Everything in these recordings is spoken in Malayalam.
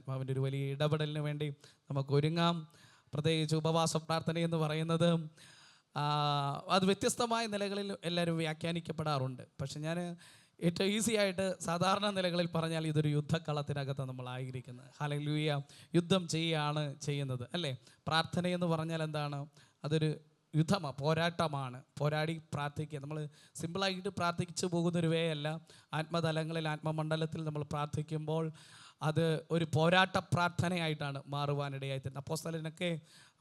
പരിശുദ്ധാത്മാവിൻ്റെ ഒരു വലിയ ഇടപെടലിന് വേണ്ടി നമുക്ക് ഒരുങ്ങാം. പ്രത്യേകിച്ച് ഉപവാസ പ്രാർത്ഥന എന്ന് പറയുന്നത് അത് വ്യത്യസ്തമായ നിലകളിൽ എല്ലാവരും വ്യാഖ്യാനിക്കപ്പെടാറുണ്ട്. പക്ഷെ ഞാൻ ഏറ്റവും ഈസി ആയിട്ട് സാധാരണ നിലകളിൽ പറഞ്ഞാൽ ഇതൊരു യുദ്ധക്കളത്തിനകത്താണ് നമ്മളായിരിക്കുന്നത്. ഹല്ലേലൂയ. യുദ്ധം ചെയ്യുന്നത് അല്ലേ? പ്രാർത്ഥനയെന്ന് പറഞ്ഞാൽ എന്താണ്? അതൊരു യുദ്ധമാണ്, പോരാട്ടമാണ്. പോരാടി പ്രാർത്ഥിക്കുക. നമ്മൾ സിമ്പിളായിട്ട് പ്രാർത്ഥിച്ചു പോകുന്നൊരു വേ അല്ല. ആത്മതലങ്ങളിൽ, ആത്മമണ്ഡലത്തിൽ നമ്മൾ പ്രാർത്ഥിക്കുമ്പോൾ അത് ഒരു പോരാട്ട പ്രാർത്ഥനയായിട്ടാണ് മാറുവാനിടയായിത്തീരുന്നത്. അപ്പോസ്തലനൊക്കെ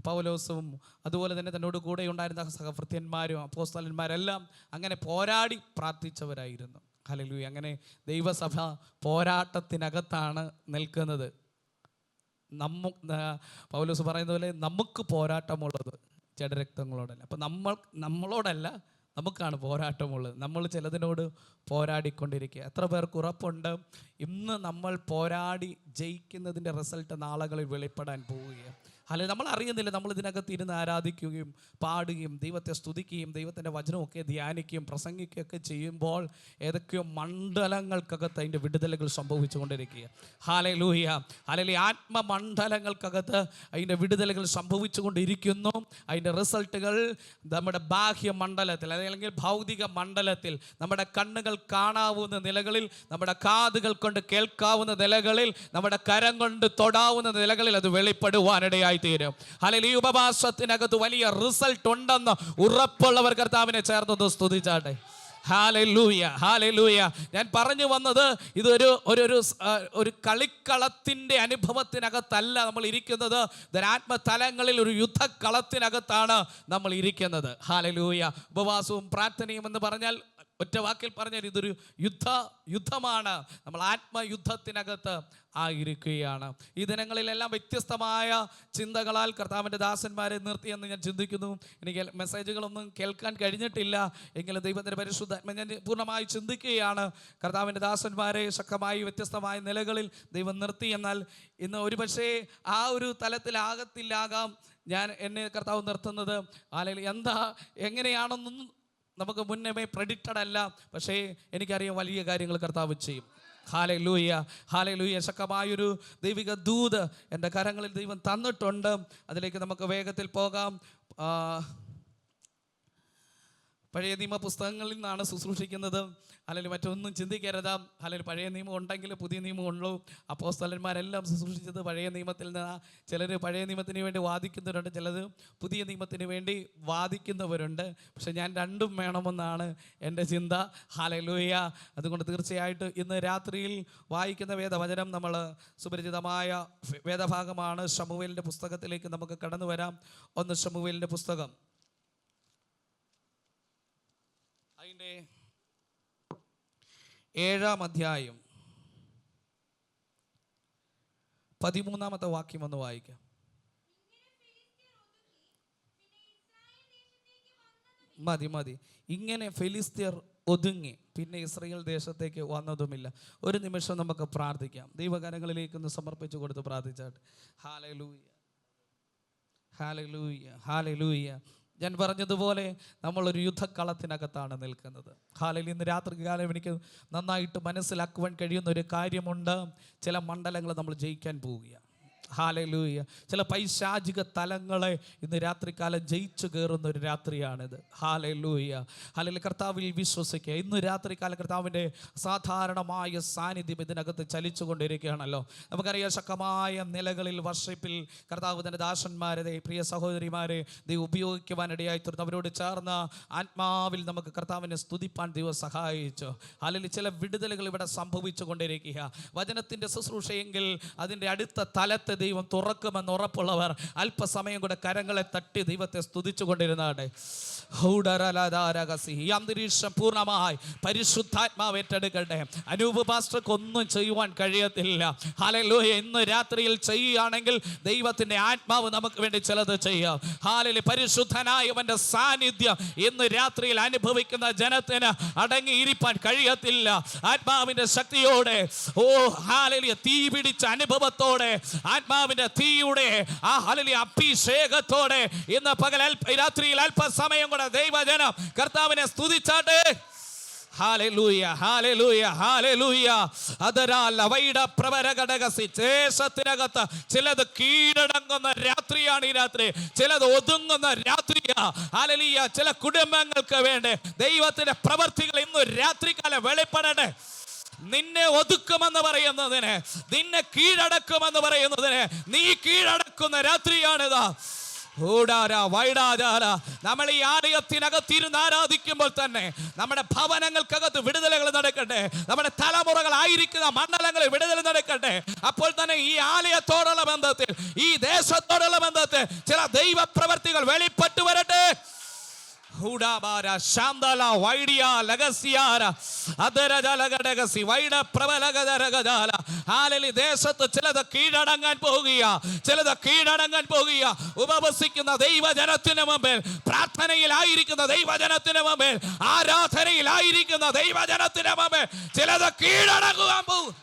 പൗലോസും അതുപോലെ തന്നെ തന്നോട് കൂടെ ഉണ്ടായിരുന്ന സഹഭൃത്യന്മാരും അപ്പോസ്തലന്മാരെല്ലാം അങ്ങനെ പോരാടി പ്രാർത്ഥിച്ചവരായിരുന്നു. ഹല്ലേലൂയ. അങ്ങനെ ദൈവസഭ പോരാട്ടത്തിനകത്താണ് നിൽക്കുന്നത്. പൗലോസ് പറയുന്ന പോലെ നമുക്ക് പോരാട്ടമുള്ളത് ജഡരക്തങ്ങളോടല്ല. അപ്പം നമ്മളോടല്ല, നമുക്കാണ് പോരാട്ടമുള്ളത്. നമ്മൾ ചിലതിനോട് പോരാടിക്കൊണ്ടിരിക്കുക. എത്ര പേർക്ക് ഉറപ്പുണ്ട് ഇന്ന് നമ്മൾ പോരാടി ജയിക്കുന്നതിൻ്റെ റിസൾട്ട് നാളുകളിൽ വെളിപ്പെടാൻ പോവുകയാണ്? അല്ലെങ്കിൽ നമ്മൾ അറിയുന്നില്ല. നമ്മൾ ഇതിനകത്ത് ഇരുന്ന് ആരാധിക്കുകയും പാടുകയും ദൈവത്തെ സ്തുതിക്കുകയും ദൈവത്തിൻ്റെ വചനമൊക്കെ ധ്യാനിക്കുകയും പ്രസംഗിക്കുകയൊക്കെ ചെയ്യുമ്പോൾ ഏതൊക്കെയോ മണ്ഡലങ്ങൾക്കകത്ത് അതിൻ്റെ വിടുതലുകൾ സംഭവിച്ചു കൊണ്ടിരിക്കുക. ഹല്ലേലൂയ. ഹല്ലേലൂയ. ആത്മമണ്ഡലങ്ങൾക്കകത്ത് അതിൻ്റെ വിടുതലുകൾ സംഭവിച്ചു കൊണ്ടിരിക്കുന്നു. അതിൻ്റെ റിസൾട്ടുകൾ നമ്മുടെ ബാഹ്യ മണ്ഡലത്തിൽ അല്ലെങ്കിൽ ഭൗതിക മണ്ഡലത്തിൽ, നമ്മുടെ കണ്ണുകൾ കാണാവുന്ന നിലകളിൽ, നമ്മുടെ കാതുകൾ കൊണ്ട് കേൾക്കാവുന്ന നിലകളിൽ, നമ്മുടെ കരം കൊണ്ട് തൊടാവുന്ന നിലകളിൽ അത് വെളിപ്പെടുവാനിടയായി തീരും. ഹല്ലേലൂയ. ഉപവാസത്തിനകത്ത് വലിയ റിസൾട്ട് ഉണ്ടെന്ന് ഉറപ്പുള്ളവർ കർത്താവിനെ ചേർന്ന് സ്തുതിച്ചാട്ടെ. ഹല്ലേലൂയ. ഹല്ലേലൂയ. ഞാൻ പറഞ്ഞു വന്നത് ഇതൊരു ഒരു കളിക്കളത്തിൻ്റെ അനുഭവത്തിനകത്തല്ല നമ്മൾ ഇരിക്കുന്നത്. ആത്മതലങ്ങളിൽ ഒരു യുദ്ധക്കളത്തിനകത്താണ് നമ്മൾ ഇരിക്കുന്നത്. ഹല്ലേലൂയ. ഉപവാസവും പ്രാർത്ഥനയും എന്ന് പറഞ്ഞാൽ, ഒറ്റ വാക്കിൽ പറഞ്ഞാൽ ഇതൊരു യുദ്ധമാണ്. നമ്മൾ ആത്മയുദ്ധത്തിനകത്ത് ആയിരിക്കുകയാണ്. ഈ ദിനങ്ങളിലെല്ലാം വ്യത്യസ്തമായ ചിന്തകളാൽ കർത്താവിൻ്റെ ദാസന്മാരെ നിർത്തിയെന്ന് ഞാൻ ചിന്തിക്കുന്നു. എനിക്ക് മെസ്സേജുകളൊന്നും കേൾക്കാൻ കഴിഞ്ഞിട്ടില്ല എങ്കിലും ദൈവത്തിൻ്റെ പരിശുദ്ധാത്മ ഞാൻ പൂർണ്ണമായി ചിന്തിക്കുകയാണ്. കർത്താവിൻ്റെ ദാസന്മാരെ ശക്തമായി വ്യത്യസ്തമായ നിലകളിൽ ദൈവം നിർത്തി. എന്നാൽ ഇന്ന് ഒരുപക്ഷേ ആ ഒരു തലത്തിലാകത്തില്ലാകാം എന്നെ കർത്താവ് നിർത്തുന്നത്. അല്ലെങ്കിൽ എങ്ങനെയാണെന്നൊന്നും നമുക്ക് മുന്നമേ പ്രെഡിക്റ്റഡ് അല്ല. പക്ഷേ എനിക്കറിയാം വലിയ കാര്യങ്ങൾ കർത്താവ് ചെയ്യും. ഹല്ലേലൂയ. ഹല്ലേലൂയ. ശക്തമായൊരു ദൈവിക ദൂത് എൻ്റെ കരങ്ങളിൽ ദൈവം തന്നിട്ടുണ്ട്. അതിലേക്ക് നമുക്ക് വേഗത്തിൽ പോകാം. പഴയ നിയമ പുസ്തകങ്ങളിൽ നിന്നാണ് ശുശ്രൂഷിക്കുന്നത്. അല്ലെങ്കിൽ മറ്റൊന്നും ചിന്തിക്കരുത്. അല്ലെങ്കിൽ പഴയ നിയമം ഉണ്ടെങ്കിൽ പുതിയ നിയമം ഉള്ളൂ. അപ്പോസ്തലന്മാരെല്ലാം ശുശ്രൂഷിച്ചത് പഴയ നിയമത്തിൽ നിന്നാണ്. ചിലർ പഴയ നിയമത്തിന് വേണ്ടി വാദിക്കുന്നവരുണ്ട്, ചിലർ പുതിയ നിയമത്തിന് വേണ്ടി വാദിക്കുന്നവരുണ്ട്. പക്ഷെ ഞാൻ രണ്ടും വേണമെന്നാണ് എൻ്റെ ചിന്ത. ഹല്ലേലൂയ. അതുകൊണ്ട് തീർച്ചയായിട്ടും ഇന്ന് രാത്രിയിൽ വായിക്കുന്ന വേദവചനം നമ്മൾ സുപരിചിതമായ വേദഭാഗമാണ്. ശമൂവേലിൻ്റെ പുസ്തകത്തിലേക്ക് നമുക്ക് കടന്നു വരാം. 1 ശമൂവേലിൻ്റെ പുസ്തകം, അതിൻ്റെ 7-ാം അധ്യായം 13-ാമത്തെ വാക്യം ഒന്ന് വായിക്കാം. മതി. ഇങ്ങനെ ഫെലിസ്ത്യർ ഒതുങ്ങി, പിന്നെ ഇസ്രായേൽ ദേശത്തേക്ക് വന്നതുമില്ല. ഒരു നിമിഷം നമുക്ക് പ്രാർത്ഥിക്കാം. ദൈവകരങ്ങളിലേക്ക് ഒന്ന് സമർപ്പിച്ചു കൊടുത്ത് പ്രാർത്ഥിച്ചാട്ടെ. ഹല്ലേലൂയ. ഹല്ലേലൂയ. ഹല്ലേലൂയ. ഞാൻ പറഞ്ഞതുപോലെ നമ്മളൊരു യുദ്ധക്കളത്തിനകത്താണ് നിൽക്കുന്നത്. ഹല്ലേലൂയ. ഇന്ന് രാത്രി കാലം എനിക്ക് നന്നായിട്ട് മനസ്സിലാക്കുവാൻ കഴിയുന്ന ഒരു കാര്യമുണ്ട്. ചില മണ്ഡലങ്ങൾ നമ്മൾ ജയിക്കാൻ പോവുകയാണ്. ഹല്ലേലൂയ. ചില പൈശാചിക തലങ്ങളെ ഇന്ന് രാത്രികാലം ജയിച്ചു കയറുന്ന ഒരു രാത്രിയാണിത്. ഹല്ലേലൂയ. ഹല്ലേലൂയ. കർത്താവിൽ വിശ്വസിക്കുക. ഇന്ന് രാത്രികാലം കർത്താവിൻ്റെ സാധാരണമായ സാന്നിധ്യം ഇതിനകത്ത് ചലിച്ചു കൊണ്ടിരിക്കുകയാണല്ലോ. നമുക്കറിയാം ശക്തമായ നിലകളിൽ വർഷിപ്പിൽ കർത്താവ് തൻ്റെ ദാസന്മാരെ, പ്രിയ സഹോദരിമാരെ ദൈവം ഉപയോഗിക്കുവാനിടയായി തീർന്നു. അവരോട് ചേർന്ന് ആത്മാവിൽ നമുക്ക് കർത്താവിനെ സ്തുതിപ്പാൻ ദൈവം സഹായിച്ചു. ഹല്ലേലൂയ. ചില വിടുതലുകൾ ഇവിടെ സംഭവിച്ചു കൊണ്ടിരിക്കുക. വചനത്തിൻ്റെ ശുശ്രൂഷയെങ്കിൽ അതിൻ്റെ അടുത്ത തലത്തെ ദൈവം തുറക്കുമെന്ന് ഉറപ്പുള്ളവർ അല്പസമയം കൂടെ കരങ്ങളെ തട്ടി ദൈവത്തെ സ്തുതിച്ചു കൊണ്ടിരുന്നാട്ടെ. ഈ അന്തരീക്ഷം പൂർണ്ണമായി പരിശുദ്ധാത്മാവ് ഏറ്റെടുക്കട്ടെ. അനൂപ് പാസ്റ്റർക്ക് ഒന്നും ചെയ്യുവാൻ കഴിയത്തില്ല. ഹല്ലേലൂയ. ഇന്ന് രാത്രിയിൽ ചെയ്യുകയാണെങ്കിൽ ദൈവത്തിൻ്റെ ആത്മാവ് നമുക്ക് വേണ്ടി ചിലത് ചെയ്യാം. ഹല്ലേലൂയ. പരിശുദ്ധനായവന്റെ സാന്നിധ്യം ഇന്ന് രാത്രിയിൽ അനുഭവിക്കുന്ന ജനത്തിന് അടങ്ങിയിരിക്കാൻ കഴിയത്തില്ല. ആത്മാവിന്റെ ശക്തിയോടെ, ഹല്ലേലൂയ, തീ പിടിച്ച അനുഭവത്തോടെ, ആത്മാവിന്റെ തീയുടെ ഹല്ലേലൂയ അഭിഷേകത്തോടെ ഇന്ന് പകൽ രാത്രിയിൽ അല്പസമയം കൂടെ ദൈവജനം കർത്താവിനെ സ്തുതിച്ചാട്ടെ. ഹല്ലേലൂയ ഹല്ലേലൂയ ഹല്ലേലൂയ. അതരാൽ അവൈഡ പ്രവരഘടകസി. ദേശത്തിനകത്ത് ചിലത് കീഴടങ്ങുന്ന രാത്രിയാണ് ഈ രാത്രി, ചിലത് ഒതുങ്ങുന്ന രാത്രിയാ. ഹല്ലേലൂയ. ചില കുടുംബങ്ങൾക്ക് വേണ്ടി ദൈവത്തിന്റെ പ്രവർത്തികൾ ഇന്ന് രാത്രികാലം വെളിപ്പെടട്ടെ. നിന്നെ ഒതുക്കുമെന്ന് പറയുന്നതിന്, നിന്നെ കീഴടക്കുമെന്ന് പറയുന്നതിന് നീ കീഴടക്കുന്ന രാത്രിയാണിതാ. നമ്മൾ ഈ ആലയത്തിനകത്തിരുന്ന് ആരാധിക്കുമ്പോൾ തന്നെ നമ്മുടെ ഭവനങ്ങൾക്കകത്ത് വിടുതലുകൾ നടക്കട്ടെ, നമ്മുടെ തലമുറകളായിരിക്കുന്ന മണ്ഡലങ്ങളിൽ വിടുതൽ നടക്കട്ടെ. അപ്പോൾ തന്നെ ഈ ആലയത്തോടുള്ള ബന്ധത്തിൽ, ഈ ദേശത്തോടുള്ള ബന്ധത്തിൽ ചില ദൈവ പ്രവർത്തികൾ വെളിപ്പെട്ടു വരട്ടെ. ദേശത്ത് ചിലത് കീഴടങ്ങാൻ പോകുക, ചിലത് കീഴടങ്ങാൻ പോകുക. ഉപവസിക്കുന്ന ദൈവജനത്തിന് മുമ്പിൽ, പ്രാർത്ഥനയിലായിരിക്കുന്ന ദൈവജനത്തിന് മുമ്പിൽ, ആരാധനയിലായിരിക്കുന്ന ദൈവജനത്തിന് മുമ്പിൽ ചിലത് കീഴടങ്ങുവാൻ പോകും.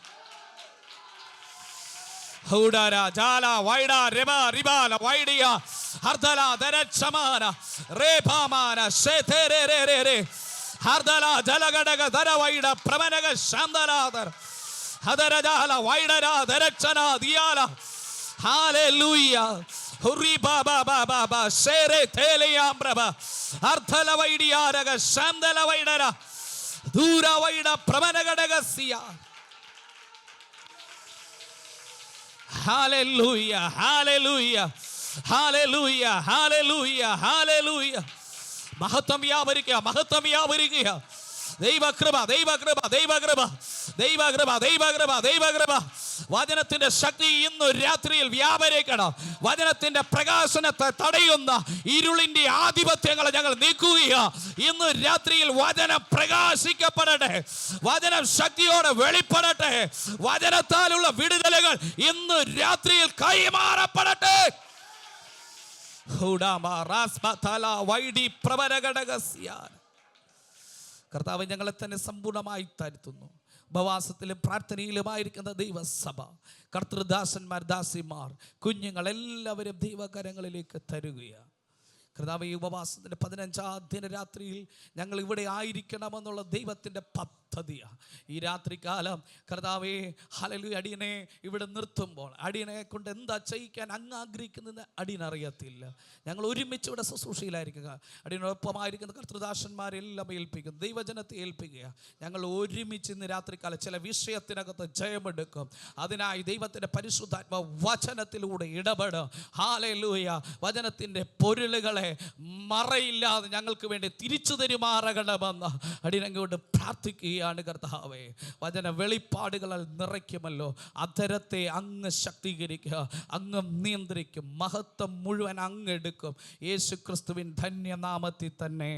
ഹൂഡാരാ ജാല വൈഡ റിബ റിബാല വൈഡിയ ഹർദല ദരച്ചമാന റേഭാമാന ശേതേരേരേരേ ഹർദല ജലഗടക ദരവൈഡ പ്രമനക ശാന്തലാദർ ഹദരജാല വൈഡര ദരച്ചന ദിയാല. ഹല്ലേലൂയ. ഹുറി ബാബാ ബാബാ ബാ ശേരേ തേലയാം പ്രഭ ഹർദല വൈഡിയാരക ശാന്തല വൈഡര ദൂര വൈഡ പ്രമനഗടകസിയ. Hallelujah, hallelujah, hallelujah, hallelujah, hallelujah. മഹത്വം വ്യാപരിക്കുക, മഹത്വം വ്യാപരിക്കുക. ദൈവകൃപ ദൈവകൃപ ദൈവകൃപ ദൈവകൃപ ദൈവകൃപ ദൈവകൃപ. വചനത്തിന്റെ ശക്തി ഇന്ന് രാത്രിയിൽ വ്യാപരിക്കണം. വചനത്തിന്റെ പ്രകാശനത്തെ തടയുന്ന ഇരുളിന്റെ ആധിപത്യങ്ങളെ ഞങ്ങൾ നീക്കുകയാണ്. ഇന്ന് രാത്രിയിൽ വചനം പ്രകാശിക്കപ്പെടട്ടെ, വചനം ശക്തിയോടെ വെളിപ്പെടട്ടെ, വചനത്താലുള്ള വിടുതലുകൾ ഇന്ന് രാത്രിയിൽ കൈമാറപ്പെടട്ടെ. കർത്താവ് ഞങ്ങളെ തന്നെ സമ്പൂർണ്ണമായി താഴ്ത്തുന്നു. ഉപവാസത്തിലും പ്രാർത്ഥനയിലുമായിരിക്കുന്ന ദൈവസഭ, കർത്തൃദാസന്മാർ, ദാസിമാർ, കുഞ്ഞുങ്ങൾ എല്ലാവരും ദൈവകരങ്ങളിലേക്ക് തരുകയാണ്. കർത്താവ്, ഈ ഉപവാസത്തിൻ്റെ 15-ാം ദിനരാത്രിയിൽ ഞങ്ങൾ ഇവിടെ ആയിരിക്കണമെന്നുള്ള ദൈവത്തിൻ്റെ പദ്ധതിയാണ്. ഈ രാത്രികാലം കർത്താവേ, ഹല്ലേലൂയ, അടിയനെ ഇവിടെ നിർത്തുമ്പോൾ അടിയനെ കൊണ്ട് എന്താ ചെയ്യിക്കാൻ അങ്ങ് ആഗ്രഹിക്കുന്നതെന്ന് അടിയനറിയത്തില്ല. ഞങ്ങൾ ഒരുമിച്ച് ഇവിടെ ശുശ്രൂഷയിലായിരിക്കുക. അടിയനൊപ്പമായിരിക്കുന്ന കർത്തൃദാസന്മാരെല്ലാം ഏൽപ്പിക്കും, ദൈവജനത്തെ ഏൽപ്പിക്കുക. ഞങ്ങൾ ഒരുമിച്ച് ഇന്ന് രാത്രികാലം ചില വിഷയത്തിനകത്ത് ജയമെടുക്കും. അതിനായി ദൈവത്തിൻ്റെ പരിശുദ്ധാത്മ വചനത്തിലൂടെ ഇടപെടും. ഹല്ലേലൂയ. വചനത്തിൻ്റെ പൊരുളുകളെ മറയില്ലാതെ ഞങ്ങൾക്ക് വേണ്ടി തിരിച്ചു തരുമാറകണമെന്ന് അടിയനങ്ങോട്ട് പ്രാർത്ഥിക്കുകയാണ്. കർത്താവേ, വചന വെളിപ്പാടുകളാൽ നിറയ്ക്കുമല്ലോ. അധരത്തെ അങ്ങ് ശക്തീകരിക്കുക, അങ്ങ് നിയന്ത്രിക്കും, മഹത്വം മുഴുവൻ അങ്ങ് എടുക്കും. യേശു ക്രിസ്തുവിൻ ധന്യനാമത്തിൽ തന്നെ.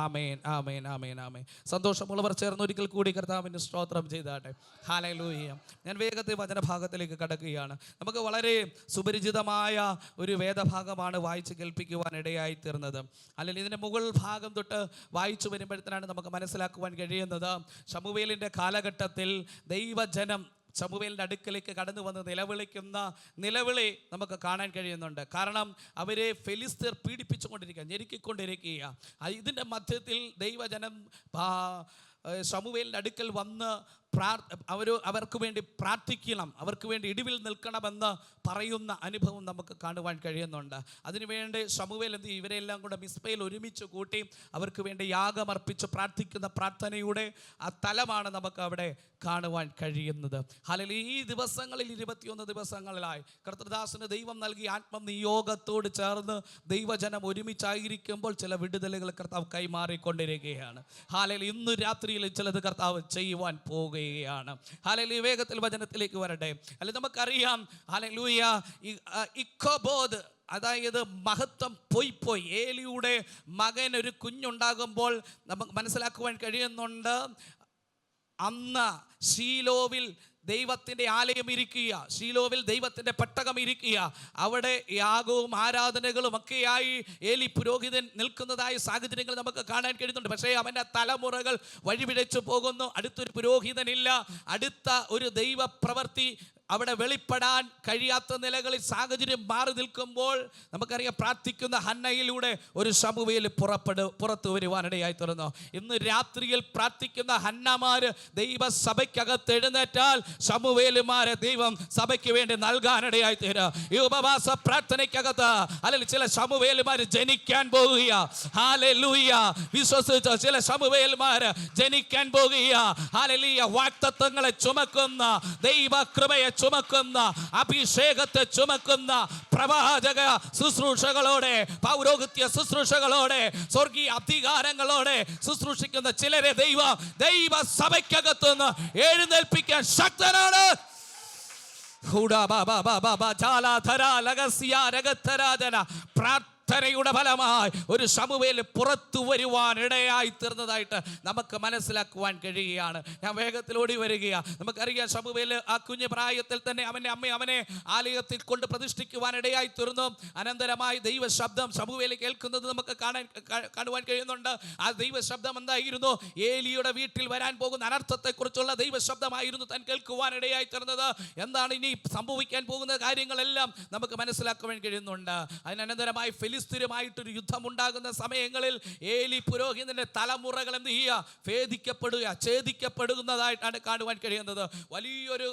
ആമേൻ, ആമേൻ, ആമേൻ, ആമേൻ. സന്തോഷമുള്ളവർ ചേർന്ന് ഒരിക്കൽ കൂടി കർത്താവിന് സ്തോത്രം ചെയ്താട്ടെ. ഹല്ലേലൂയ. ഞാൻ വേഗത്തിൽ വചനഭാഗത്തിലേക്ക് കടക്കുകയാണ്. നമുക്ക് വളരെ സുപരിചിതമായ ഒരു വേദഭാഗമാണ് വായിച്ച് കേൾപ്പിക്കുവാൻ ഇടയായി തീർന്നത്. അല്ലെങ്കിൽ ഇതിൻ്റെ മുകൾ ഭാഗം തൊട്ട് വായിച്ചു വരുമ്പോഴത്തേനാണ് നമുക്ക് മനസ്സിലാക്കുവാൻ കഴിയുന്നത്. ശമൂവേലിൻ്റെ കാലഘട്ടത്തിൽ ദൈവജനം ശമൂവേലിൻ്റെ അടുക്കലേക്ക് കടന്നു വന്ന് നിലവിളിക്കുന്ന നിലവിളി നമുക്ക് കാണാൻ കഴിയുന്നുണ്ട്. കാരണം അവരെ ഫെലിസ്തീർ പീഡിപ്പിച്ചുകൊണ്ടിരിക്കുക, ഞെരുക്കിക്കൊണ്ടിരിക്കുക. ഇതിൻ്റെ മധ്യത്തിൽ ദൈവജനം ശമൂവേലിൻ്റെ അടുക്കൽ വന്ന് അവർക്ക് വേണ്ടി പ്രാർത്ഥിക്കണം, അവർക്ക് വേണ്ടി ഇടിവിൽ നിൽക്കണമെന്ന് പറയുന്ന അനുഭവം നമുക്ക് കാണുവാൻ കഴിയുന്നുണ്ട്. അതിനുവേണ്ടി ശമൂവേൽ എന്ത് ചെയ്യും? ഇവരെല്ലാം കൂടെ മിസ്പയിൽ ഒരുമിച്ച് കൂട്ടി അവർക്ക് വേണ്ടി യാഗമർപ്പിച്ച് പ്രാർത്ഥിക്കുന്ന പ്രാർത്ഥനയുടെ ആ തലമാണ് നമുക്ക് അവിടെ കാണുവാൻ കഴിയുന്നത്. ഹല്ലേലൂയ. ഈ ദിവസങ്ങളിൽ 21 ദിവസങ്ങളിലായി കർത്തൃദാസന് ദൈവം നൽകിയ ആത്മനിയോഗത്തോട് ചേർന്ന് ദൈവജനം ഒരുമിച്ചായിരിക്കുമ്പോൾ ചില വിടുതലുകൾ കർത്താവ് കൈമാറിക്കൊണ്ടിരിക്കുകയാണ്. ഹല്ലേലൂയ. ഇന്ന് രാത്രിയിൽ ചിലത് കർത്താവ് ചെയ്യുവാൻ പോകുകയാണ്. ഹല്ലേലൂയ. വേഗത്തിൽ വചനത്തിലേക്ക് വരട്ടെ. അല്ലെങ്കിൽ നമുക്കറിയാം, ഹല്ലേലൂയ, ഇക്കോബോദ്, അതായത് മഹത്വം പോയി. ഏലിയുടെ മകൻ ഒരു കുഞ്ഞുണ്ടാകുമ്പോൾ നമുക്ക് മനസ്സിലാക്കുവാൻ കഴിയുന്നുണ്ട്. അന്ന് ശീലോവിൽ ദൈവത്തിൻ്റെ ആലയം ഇരിക്കുക, ശീലോവിൽ ദൈവത്തിൻ്റെ പെട്ടകം ഇരിക്കുക. അവിടെ യാഗവും ആരാധനകളും ഒക്കെയായി ഏലി പുരോഹിതൻ നിൽക്കുന്നതായ സാഹചര്യങ്ങൾ നമുക്ക് കാണാൻ കഴിയുന്നുണ്ട്. പക്ഷേ അവൻ്റെ തലമുറകൾ വഴിപിഴച്ചു പോകുന്നു. അടുത്തൊരു പുരോഹിതനില്ല, അടുത്ത ഒരു ദൈവ പ്രവൃത്തി അവിടെ വെളിപ്പെടാൻ കഴിയാത്ത നിലകളിൽ സാഹചര്യം മാറി നിൽക്കുമ്പോൾ നമുക്കറിയാം, പ്രാർത്ഥിക്കുന്ന ഹന്നയിലൂടെ ഒരു ശമൂവേൽ പുറത്തു വരുവാനിടയായി തീർന്നു. ഇന്ന് രാത്രിയിൽ പ്രാർത്ഥിക്കുന്ന ഹന്നമാര് ദൈവസഭയ്ക്കകത്ത് എഴുന്നേറ്റാൽ ശമൂവേലുമാരെ ദൈവം സഭയ്ക്ക് വേണ്ടി നൽകാനിടയായി തീരും. ഈ ഉപവാസ പ്രാർത്ഥനയ്ക്കകത്ത് അല്ലെങ്കിൽ ചില ശമൂവേലുമാര് ജനിക്കാൻ പോകുക. ഹല്ലേലൂയ. വിശ്വസിച്ച ചില ശമൂവേലുമാര് ജനിക്കാൻ പോകുക. ഹല്ലേലൂയ. വാഗ്ദത്തങ്ങളെ ചുമക്കുന്ന, ദൈവകൃപയെ ചുമക്കുന്ന, അഭിഷേകത്തെ ചുമക്കുന്ന പ്രവാചക ശുശ്രൂഷകളോടെ, പൗരോഹിത്യ ശുശ്രൂഷകളോടെ, സ്വർഗീയ അധികാരങ്ങളോടെ ശുശ്രൂഷിക്കുന്ന ചിലരെ ദൈവ സഭയ്ക്കകത്തുനിന്ന് എഴുന്നേൽപ്പിക്കാൻ ശക്തനാണ്. പ്രാർത്ഥനയുടെ ഫലമായി ഒരു ശമൂവേൽ പുറത്തു വരുവാൻ ഇടയായി തീർന്നതായിട്ട് നമുക്ക് മനസ്സിലാക്കുവാൻ കഴിയുകയാണ്. ഞാൻ വേഗത്തിൽ ഓടി വരികയാണ്. നമുക്കറിയാം, ശമൂവേൽ ആ കുഞ്ഞു പ്രായത്തിൽ തന്നെ അവനെ ആലയത്തിൽ കൊണ്ട് പ്രതിഷ്ഠിക്കുവാൻ ഇടയായി തീർന്നു. അനന്തരമായി ദൈവശബ്ദം ശമൂവേൽ കേൾക്കുന്നത് നമുക്ക് കാണുവാൻ കഴിയുന്നുണ്ട്. ആ ദൈവശബ്ദം എന്തായിരുന്നു? ഏലിയുടെ വീട്ടിൽ വരാൻ പോകുന്ന അനർത്ഥത്തെക്കുറിച്ചുള്ള ദൈവശബ്ദമായിരുന്നു താൻ കേൾക്കുവാൻ ഇടയായി തീർന്നത്. എന്താണ് ഇനി സംഭവിക്കാൻ പോകുന്ന കാര്യങ്ങളെല്ലാം നമുക്ക് മനസ്സിലാക്കുവാൻ കഴിയുന്നുണ്ട്. അതിനന്തരമായി ഫിലിസ്തീനുമായിട്ടൊരു യുദ്ധമുണ്ടാകുന്ന സമയങ്ങളിൽ ഏലി പുരോഹിതന്റെ തലമുറകൾ എന്ത് ചെയ്യുക? ഛേദിക്കപ്പെടുന്നതായിട്ടാണ് കാണുവാൻ കഴിയുന്നത്. വലിയൊരു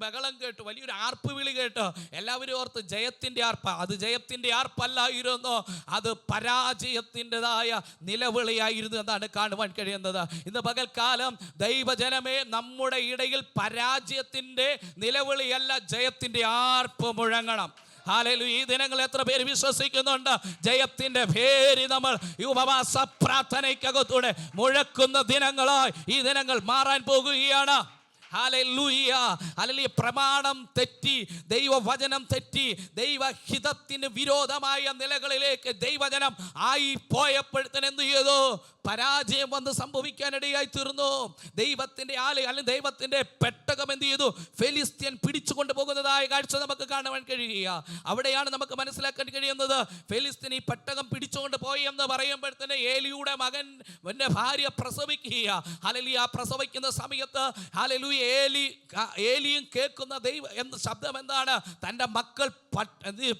ബഹളം കേട്ട്, വലിയൊരു ആർപ്പ് വിളി കേട്ട് എല്ലാവരും ഓർത്ത് ജയത്തിന്റെ ആർപ്പ. അത് ജയത്തിന്റെ ആർപ്പല്ലായിരുന്നു, അത് പരാജയത്തിൻ്റെതായ നിലവിളിയായിരുന്നു എന്നാണ് കാണുവാൻ കഴിയുന്നത്. ഇന്ന് പകൽക്കാലം ദൈവജനമേ, നമ്മുടെ ഇടയിൽ പരാജയത്തിന്റെ നിലവിളിയല്ല, ജയത്തിന്റെ ആർപ്പ് മുഴങ്ങണം. ഹല്ലേലൂയ. ഈ ദിനങ്ങൾ എത്ര പേര് വിശ്വസിക്കുന്നുണ്ട്? ജയത്തിന്റെ പേര് നമ്മൾ ഈ ഉപവാസ പ്രാർത്ഥനയ്ക്കകത്തൂടെ മുഴക്കുന്ന ദിനങ്ങളായി ഈ ദിനങ്ങൾ മാറാൻ പോകുകയാണ്. ഹല്ലേലൂയ. ഹല്ലേലൂയ. പ്രമാണം തെറ്റി, ദൈവവചനം തെറ്റി, ദൈവഹിതത്തിന് വിരോധമായ നിലകളിലേക്ക് ദൈവജനം ആയി പോയപ്പോഴത്തേന് എന്ത് ചെയ്തു? പരാജയം വന്ന് സംഭവിക്കാനിടയായി തീർന്നു. ദൈവത്തിന്റെ ആലയം അല്ലെങ്കിൽ ദൈവത്തിന്റെ പെട്ടകം എന്ത് ചെയ്തു? ഫെലിസ്ത്യൻ പിടിച്ചു കൊണ്ടുപോകുന്നതായ കാഴ്ച നമുക്ക് കാണുവാൻ കഴിയുക. അവിടെയാണ് നമുക്ക് മനസ്സിലാക്കാൻ കഴിയുന്നത്, ഫെലിസ്ത്യൻ ഈ പെട്ടകം പിടിച്ചുകൊണ്ട് പോയി എന്ന് പറയുമ്പോഴത്തേന് ഏലിയുടെ മകന്റെ ഭാര്യ പ്രസവിക്കുക. ഹല്ലേലൂയ. പ്രസവിക്കുന്ന സമയത്ത് ഹല്ലേലൂയ ഏലിയും കേൾക്കുന്ന എന്ന ശബ്ദം എന്താണ്? തൻ്റെ മക്കൾ പടയിൽ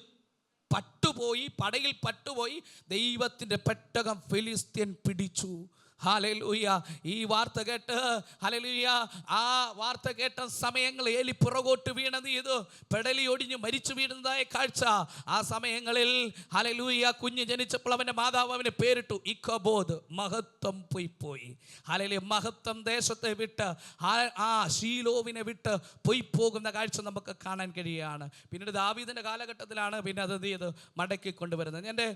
പട്ടുപോയി, ദൈവത്തിൻ്റെ പെട്ടകം ഫിലിസ്ത്യൻ പിടിച്ചു. ഹല്ലേലൂയ. ഈ വാർത്ത കേട്ട് ഹല്ലേലൂയ, ആ വാർത്ത കേട്ട സമയങ്ങൾ ഏലി പുറകോട്ട് വീണത് ചെയ്തു, പെടലി ഒടിഞ്ഞ് മരിച്ചു വീഴുന്നതായ കാഴ്ച. ആ സമയങ്ങളിൽ ഹല്ലേലൂയ, കുഞ്ഞ് ജനിച്ചപ്പോൾ അവൻ്റെ മാതാവ് അവന് പേരിട്ടു ഇക്കബോദ്, മഹത്വം പോയി. ഹല്ലേലൂയ. മഹത്വം ദേശത്തെ വിട്ട്, ആ ശീലോവിനെ വിട്ട് പോകുന്ന കാഴ്ച നമുക്ക് കാണാൻ കഴിയുകയാണ്. പിന്നീട് ദാവീദിൻ്റെ കാലഘട്ടത്തിലാണ് പിന്നെ അത് ചെയ്ത് മടക്കി കൊണ്ടുവരുന്നത്. എൻ്റെ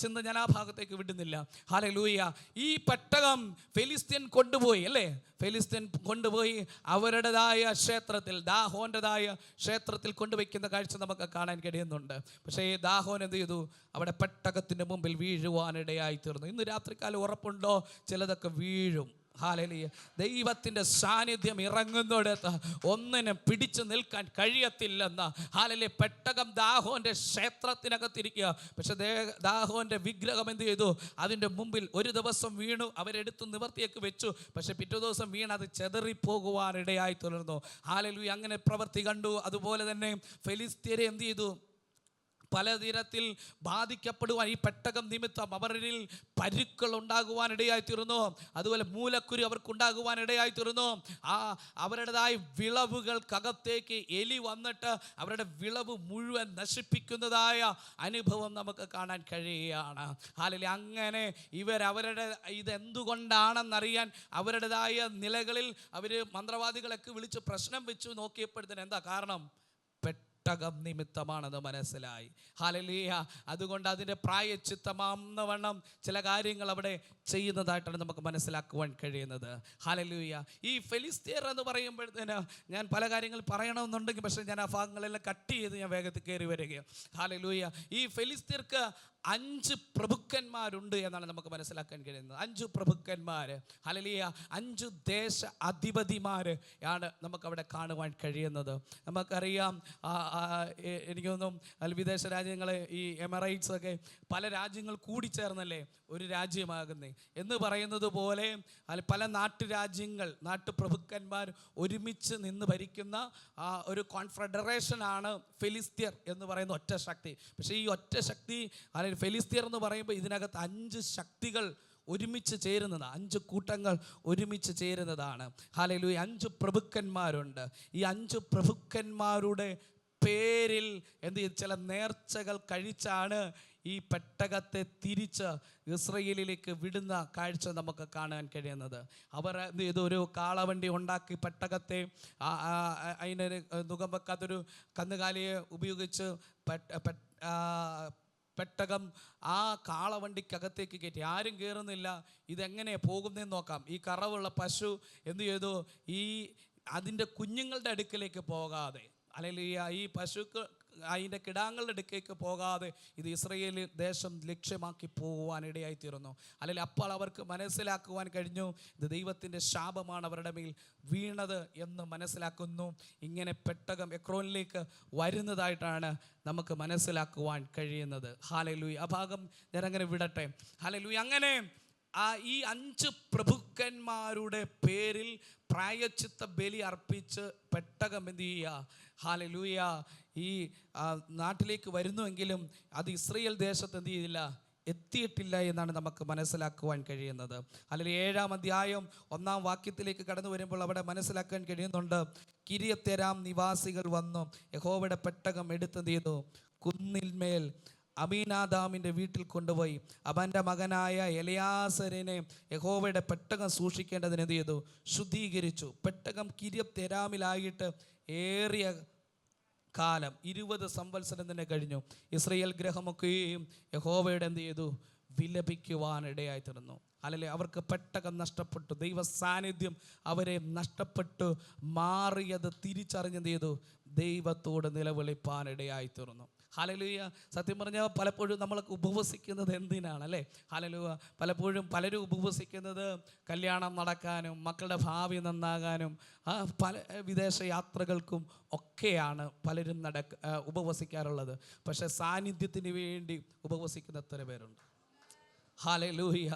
ചിന്ത ഞാൻ ആ ഭാഗത്തേക്ക് വിടുന്നില്ല. ഹല്ലേലൂയ. ഈ പെട്ടകം ഫെലിസ്ത്യൻ കൊണ്ടുപോയി അല്ലേ? ഫെലിസ്ത്യൻ കൊണ്ടുപോയി അവരുടേതായ ക്ഷേത്രത്തിൽ, ദാഹോൻ്റെതായ ക്ഷേത്രത്തിൽ കൊണ്ടുവയ്ക്കുന്ന കാഴ്ച നമുക്ക് കാണാൻ കഴിയുന്നുണ്ട്. പക്ഷേ ഈ ദാഹോൻ എന്ത് ചെയ്തു? അവിടെ പെട്ടകത്തിൻ്റെ മുമ്പിൽ വീഴുവാനിടയായി തീർന്നു. ഇന്ന് രാത്രികാലം ഉറപ്പുണ്ടോ? ചിലതൊക്കെ വീഴും. ഹല്ലേലൂയ. ദൈവത്തിൻ്റെ സാന്നിധ്യം ഇറങ്ങുന്നിടത്ത് ഒന്നിനും പിടിച്ചു നിൽക്കാൻ കഴിയത്തില്ലെന്ന്. ഹല്ലേലൂയ. പെട്ടകം ദാഹോൻ്റെ ക്ഷേത്രത്തിനകത്തിരിക്കുക. പക്ഷെ ദാഹോൻ്റെ വിഗ്രഹം എന്ത് ചെയ്തു? അതിൻ്റെ മുമ്പിൽ ഒരു ദിവസം വീണു, അവരെടുത്ത് നിവർത്തിയേക്ക് വെച്ചു. പക്ഷെ പിറ്റേ ദിവസം വീണ് അത് ചെതറിപ്പോകുവാനിടയായി തീർന്നു. ഹല്ലേലൂയ. അങ്ങനെ പ്രവൃത്തി കണ്ടു. അതുപോലെ തന്നെ ഫെലിസ്ത്യരെ എന്ത് ചെയ്തു? പലതരത്തിൽ ബാധിക്കപ്പെടുവാൻ ഈ പെട്ടകം നിമിത്തം അവരിൽ പരുക്കൾ ഉണ്ടാകുവാനിടയായി തീർന്നു. അതുപോലെ മൂലക്കുരു അവർക്കുണ്ടാകുവാനിടയായി തീർന്നു. അവരുടേതായ വിളവുകൾക്കകത്തേക്ക് എലി വന്നിട്ട് അവരുടെ വിളവ് മുഴുവൻ നശിപ്പിക്കുന്നതായ അനുഭവം നമുക്ക് കാണാൻ കഴിയുകയാണ്. ഹല്ലേലൂയ. അങ്ങനെ അവരുടെ ഇതെന്തുകൊണ്ടാണെന്നറിയാൻ അവരുടേതായ നിലകളിൽ അവർ മന്ത്രവാദികളൊക്കെ വിളിച്ച് പ്രശ്നം വെച്ചു നോക്കിയപ്പോഴത്തേന് എന്താ കാരണം? പെട്ടകം നിമിത്തമാണെന്ന് മനസ്സിലായി. ഹല്ലേലൂയ. അതുകൊണ്ട് അതിൻ്റെ പ്രായശ്ചിത്തമാവണ്ണം ചില കാര്യങ്ങൾ അവിടെ ചെയ്യുന്നതായിട്ടാണ് നമുക്ക് മനസ്സിലാക്കുവാൻ കഴിയുന്നത്. ഹല്ലേലൂയ. ഈ ഫെലിസ്ത്യർ എന്ന് പറയുമ്പോഴത്തേന് ഞാൻ പല കാര്യങ്ങൾ പറയണമെന്നുണ്ടെങ്കിൽ, പക്ഷേ ഞാൻ ആ ഭാഗങ്ങളെല്ലാം കട്ട് ചെയ്ത് ഞാൻ വേഗത്തിൽ കയറി വരികയാണ്. ഹല്ലേലൂയ. ഈ ഫെലിസ്ത്യർക്ക് 5 പ്രഭുക്കന്മാരുണ്ട് എന്നാണ് നമുക്ക് മനസ്സിലാക്കാൻ കഴിയുന്നത്. 5 പ്രഭുക്കന്മാർ, ഹല്ലേലൂയ, 5 ദേശ അധിപതിമാർ ആണ് നമുക്കവിടെ കാണുവാൻ കഴിയുന്നത്. നമുക്കറിയാം, എനിക്കൊന്നും വിദേശ രാജ്യങ്ങൾ, ഈ എമിറേറ്റ്സ് ഒക്കെ പല രാജ്യങ്ങൾ കൂടിച്ചേർന്നല്ലേ ഒരു രാജ്യമാകുന്നേ എന്ന് പറയുന്നത് പോലെ പല നാട്ടുരാജ്യങ്ങൾ, നാട്ടുപ്രഭുക്കന്മാർ ഒരുമിച്ച് നിന്ന് ഭരിക്കുന്ന ഒരു കോൺഫെഡറേഷനാണ് ഫെലിസ്ത്യർ എന്ന് പറയുന്ന ഒറ്റ ശക്തി. പക്ഷേ ഈ ഒറ്റ ശക്തി, അല്ലെങ്കിൽ ഫെലിസ്ത്യർ എന്ന് പറയുമ്പോൾ ഇതിനകത്ത് 5 ശക്തികൾ ഒരുമിച്ച് ചേരുന്നതാണ്, 5 കൂട്ടങ്ങൾ ഒരുമിച്ച് ചേരുന്നതാണ്. ഹല്ലേലൂയ. 5 പ്രഭുക്കന്മാരുണ്ട്. ഈ 5 പ്രഭുക്കന്മാരുടെ പേരിൽ ചില നേർച്ചകൾ കഴിച്ചാണ് ഈ പെട്ടകത്തെ തിരിച്ച് ഇസ്രയേലിലേക്ക് വിടുന്ന കാഴ്ച നമുക്ക് കാണാൻ കഴിയുന്നത്. അവർ ഇതൊരു കാളവണ്ടി ഉണ്ടാക്കി പെട്ടകത്തെ അതിനൊരു മുഖം വെക്കാത്തൊരു കന്നുകാലിയെ ഉപയോഗിച്ച് പെട്ടകം ആ കാളവണ്ടിക്കകത്തേക്ക് കയറ്റി. ആരും കയറുന്നില്ല. ഇതെങ്ങനെ പോകുന്നതെന്ന് നോക്കാം. ഈ കറവുള്ള പശു എന്ത് ചെയ്തു? അതിൻ്റെ കുഞ്ഞുങ്ങളുടെ അടുക്കിലേക്ക് പോകാതെ, അല്ലെങ്കിൽ ഈ പശുക്ക് അതിൻ്റെ കിടാങ്ങളുടെ അടുക്കേക്ക് പോകാതെ ഇത് ഇസ്രയേൽ ദേശം ലക്ഷ്യമാക്കി പോകുവാനിടയായി തീർന്നു. അല്ലെങ്കിൽ അപ്പോൾ അവർക്ക് മനസ്സിലാക്കുവാൻ കഴിഞ്ഞു, ഇത് ദൈവത്തിൻ്റെ ശാപമാണ് അവരുടെ മേൽ വീണത് എന്ന് മനസ്സിലാക്കുന്നു. ഇങ്ങനെ പെട്ടകം എക്രോനിലേക്ക് വരുന്നതായിട്ടാണ് നമുക്ക് മനസ്സിലാക്കുവാൻ കഴിയുന്നത്. ഹല്ലേലൂയ. ആ ഭാഗം ഞാനങ്ങനെ വിടട്ടെ. ഹല്ലേലൂയ. അങ്ങനെ ഈ 5 പ്രഭുക്കന്മാരുടെ പേരിൽ പ്രായശ്ചിത്ത ബലി അർപ്പിച്ച് പെട്ടകം എന്ത് ചെയ്യുക? ഹല്ലേലൂയ. ഈ നാട്ടിലേക്ക് വരുന്നുവെങ്കിലും അത് ഇസ്രയേൽ ദേശത്ത് എന്ത് ചെയ്തില്ല, എത്തിയിട്ടില്ല എന്നാണ് നമുക്ക് മനസ്സിലാക്കുവാൻ കഴിയുന്നത്. അല്ലെങ്കിൽ 7-ാം അധ്യായം 1-ാം വാക്യത്തിലേക്ക് കടന്നു വരുമ്പോൾ അവിടെ മനസ്സിലാക്കാൻ കഴിയുന്നുണ്ട്, കിര്യത്തെരാം നിവാസികൾ വന്നു യഹോവയുടെ പെട്ടകം എടുത്തെന്ത് ചെയ്തു? കുന്നിന്മേൽ അമീനാദാമിൻ്റെ വീട്ടിൽ കൊണ്ടുപോയി അവൻ്റെ മകനായ എലയാസരിനെ യഹോവയുടെ പെട്ടകം സൂക്ഷിക്കേണ്ടതിന് എന്ത് ചെയ്തു? ശുദ്ധീകരിച്ചു. പെട്ടകം കിര്യത്തെരാമിലായിട്ട് ഏറിയ കാലം 20 സംവത്സരം തന്നെ കഴിഞ്ഞു. ഇസ്രയേൽ ഗ്രഹമൊക്കെയും യഹോവയുടെ എന്ത് ചെയ്തു? വിലപിക്കുവാനിടയായി തീർന്നു. അല്ലെങ്കിൽ അവർക്ക് പെട്ടകം നഷ്ടപ്പെട്ടു, ദൈവ സാന്നിധ്യം അവരെ നഷ്ടപ്പെട്ടു മാറിയത് തിരിച്ചറിഞ്ഞെന്ത് ചെയ്തു? ദൈവത്തോട് നിലവിളിപ്പാനിടയായി തീർന്നു. ഹല്ലേലൂയ. സത്യം പറഞ്ഞാൽ പലപ്പോഴും നമ്മൾ ഉപവസിക്കുന്നത് എന്തിനാണ് അല്ലേ? ഹല്ലേലൂയ. പലപ്പോഴും പലരും ഉപവസിക്കുന്നത് കല്യാണം നടക്കാനും മക്കളുടെ ഭാവി നന്നാകാനും പല വിദേശ യാത്രകൾക്കും ഒക്കെയാണ് പലരും ഉപവസിക്കാറുള്ളത്. പക്ഷെ സാന്നിധ്യത്തിന് വേണ്ടി ഉപവസിക്കുന്ന എത്ര പേരുണ്ട്? ഹല്ലേലൂയ.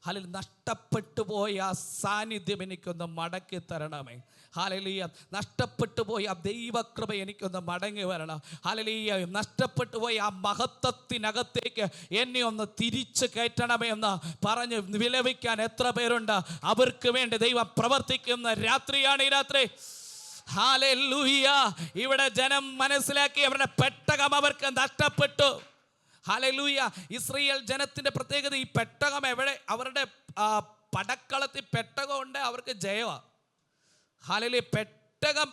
ഹല്ലേലൂയ. നഷ്ടപ്പെട്ടു പോയ ആ സാന്നിധ്യം എനിക്കൊന്ന് മടക്കി തരണമേ. ഹല്ലേലൂയ. നഷ്ടപ്പെട്ടു പോയ ആ ദൈവകൃപ എനിക്കൊന്ന് മടങ്ങി വരണം. ഹല്ലേലൂയ. നഷ്ടപ്പെട്ടു പോയ ആ മഹത്വത്തിനകത്തേക്ക് എന്നെ ഒന്ന് തിരിച്ചു കയറ്റണമേ എന്ന് പറഞ്ഞ് വിലപിക്കാൻ എത്ര പേരുണ്ട്? അവർക്ക് വേണ്ടി ദൈവം പ്രവർത്തിക്കുന്ന രാത്രിയാണ് ഈ രാത്രി. ഹല്ലേലൂയ. ഇവിടെ ജനം മനസ്സിലാക്കി അവരുടെ പെട്ടകം അവർക്ക് നഷ്ടപ്പെട്ടു. ഹല്ലേലൂയ. ഇസ്രായേൽ ജനത്തിൻ്റെ പ്രത്യേകത ഈ പെട്ടകം എവിടെ? അവരുടെ പടക്കളത്തിൽ പെട്ടകം ഉണ്ട്, അവർക്ക് ജയമാണ്. ഹല്ലേലൂയ. പെട്ടകം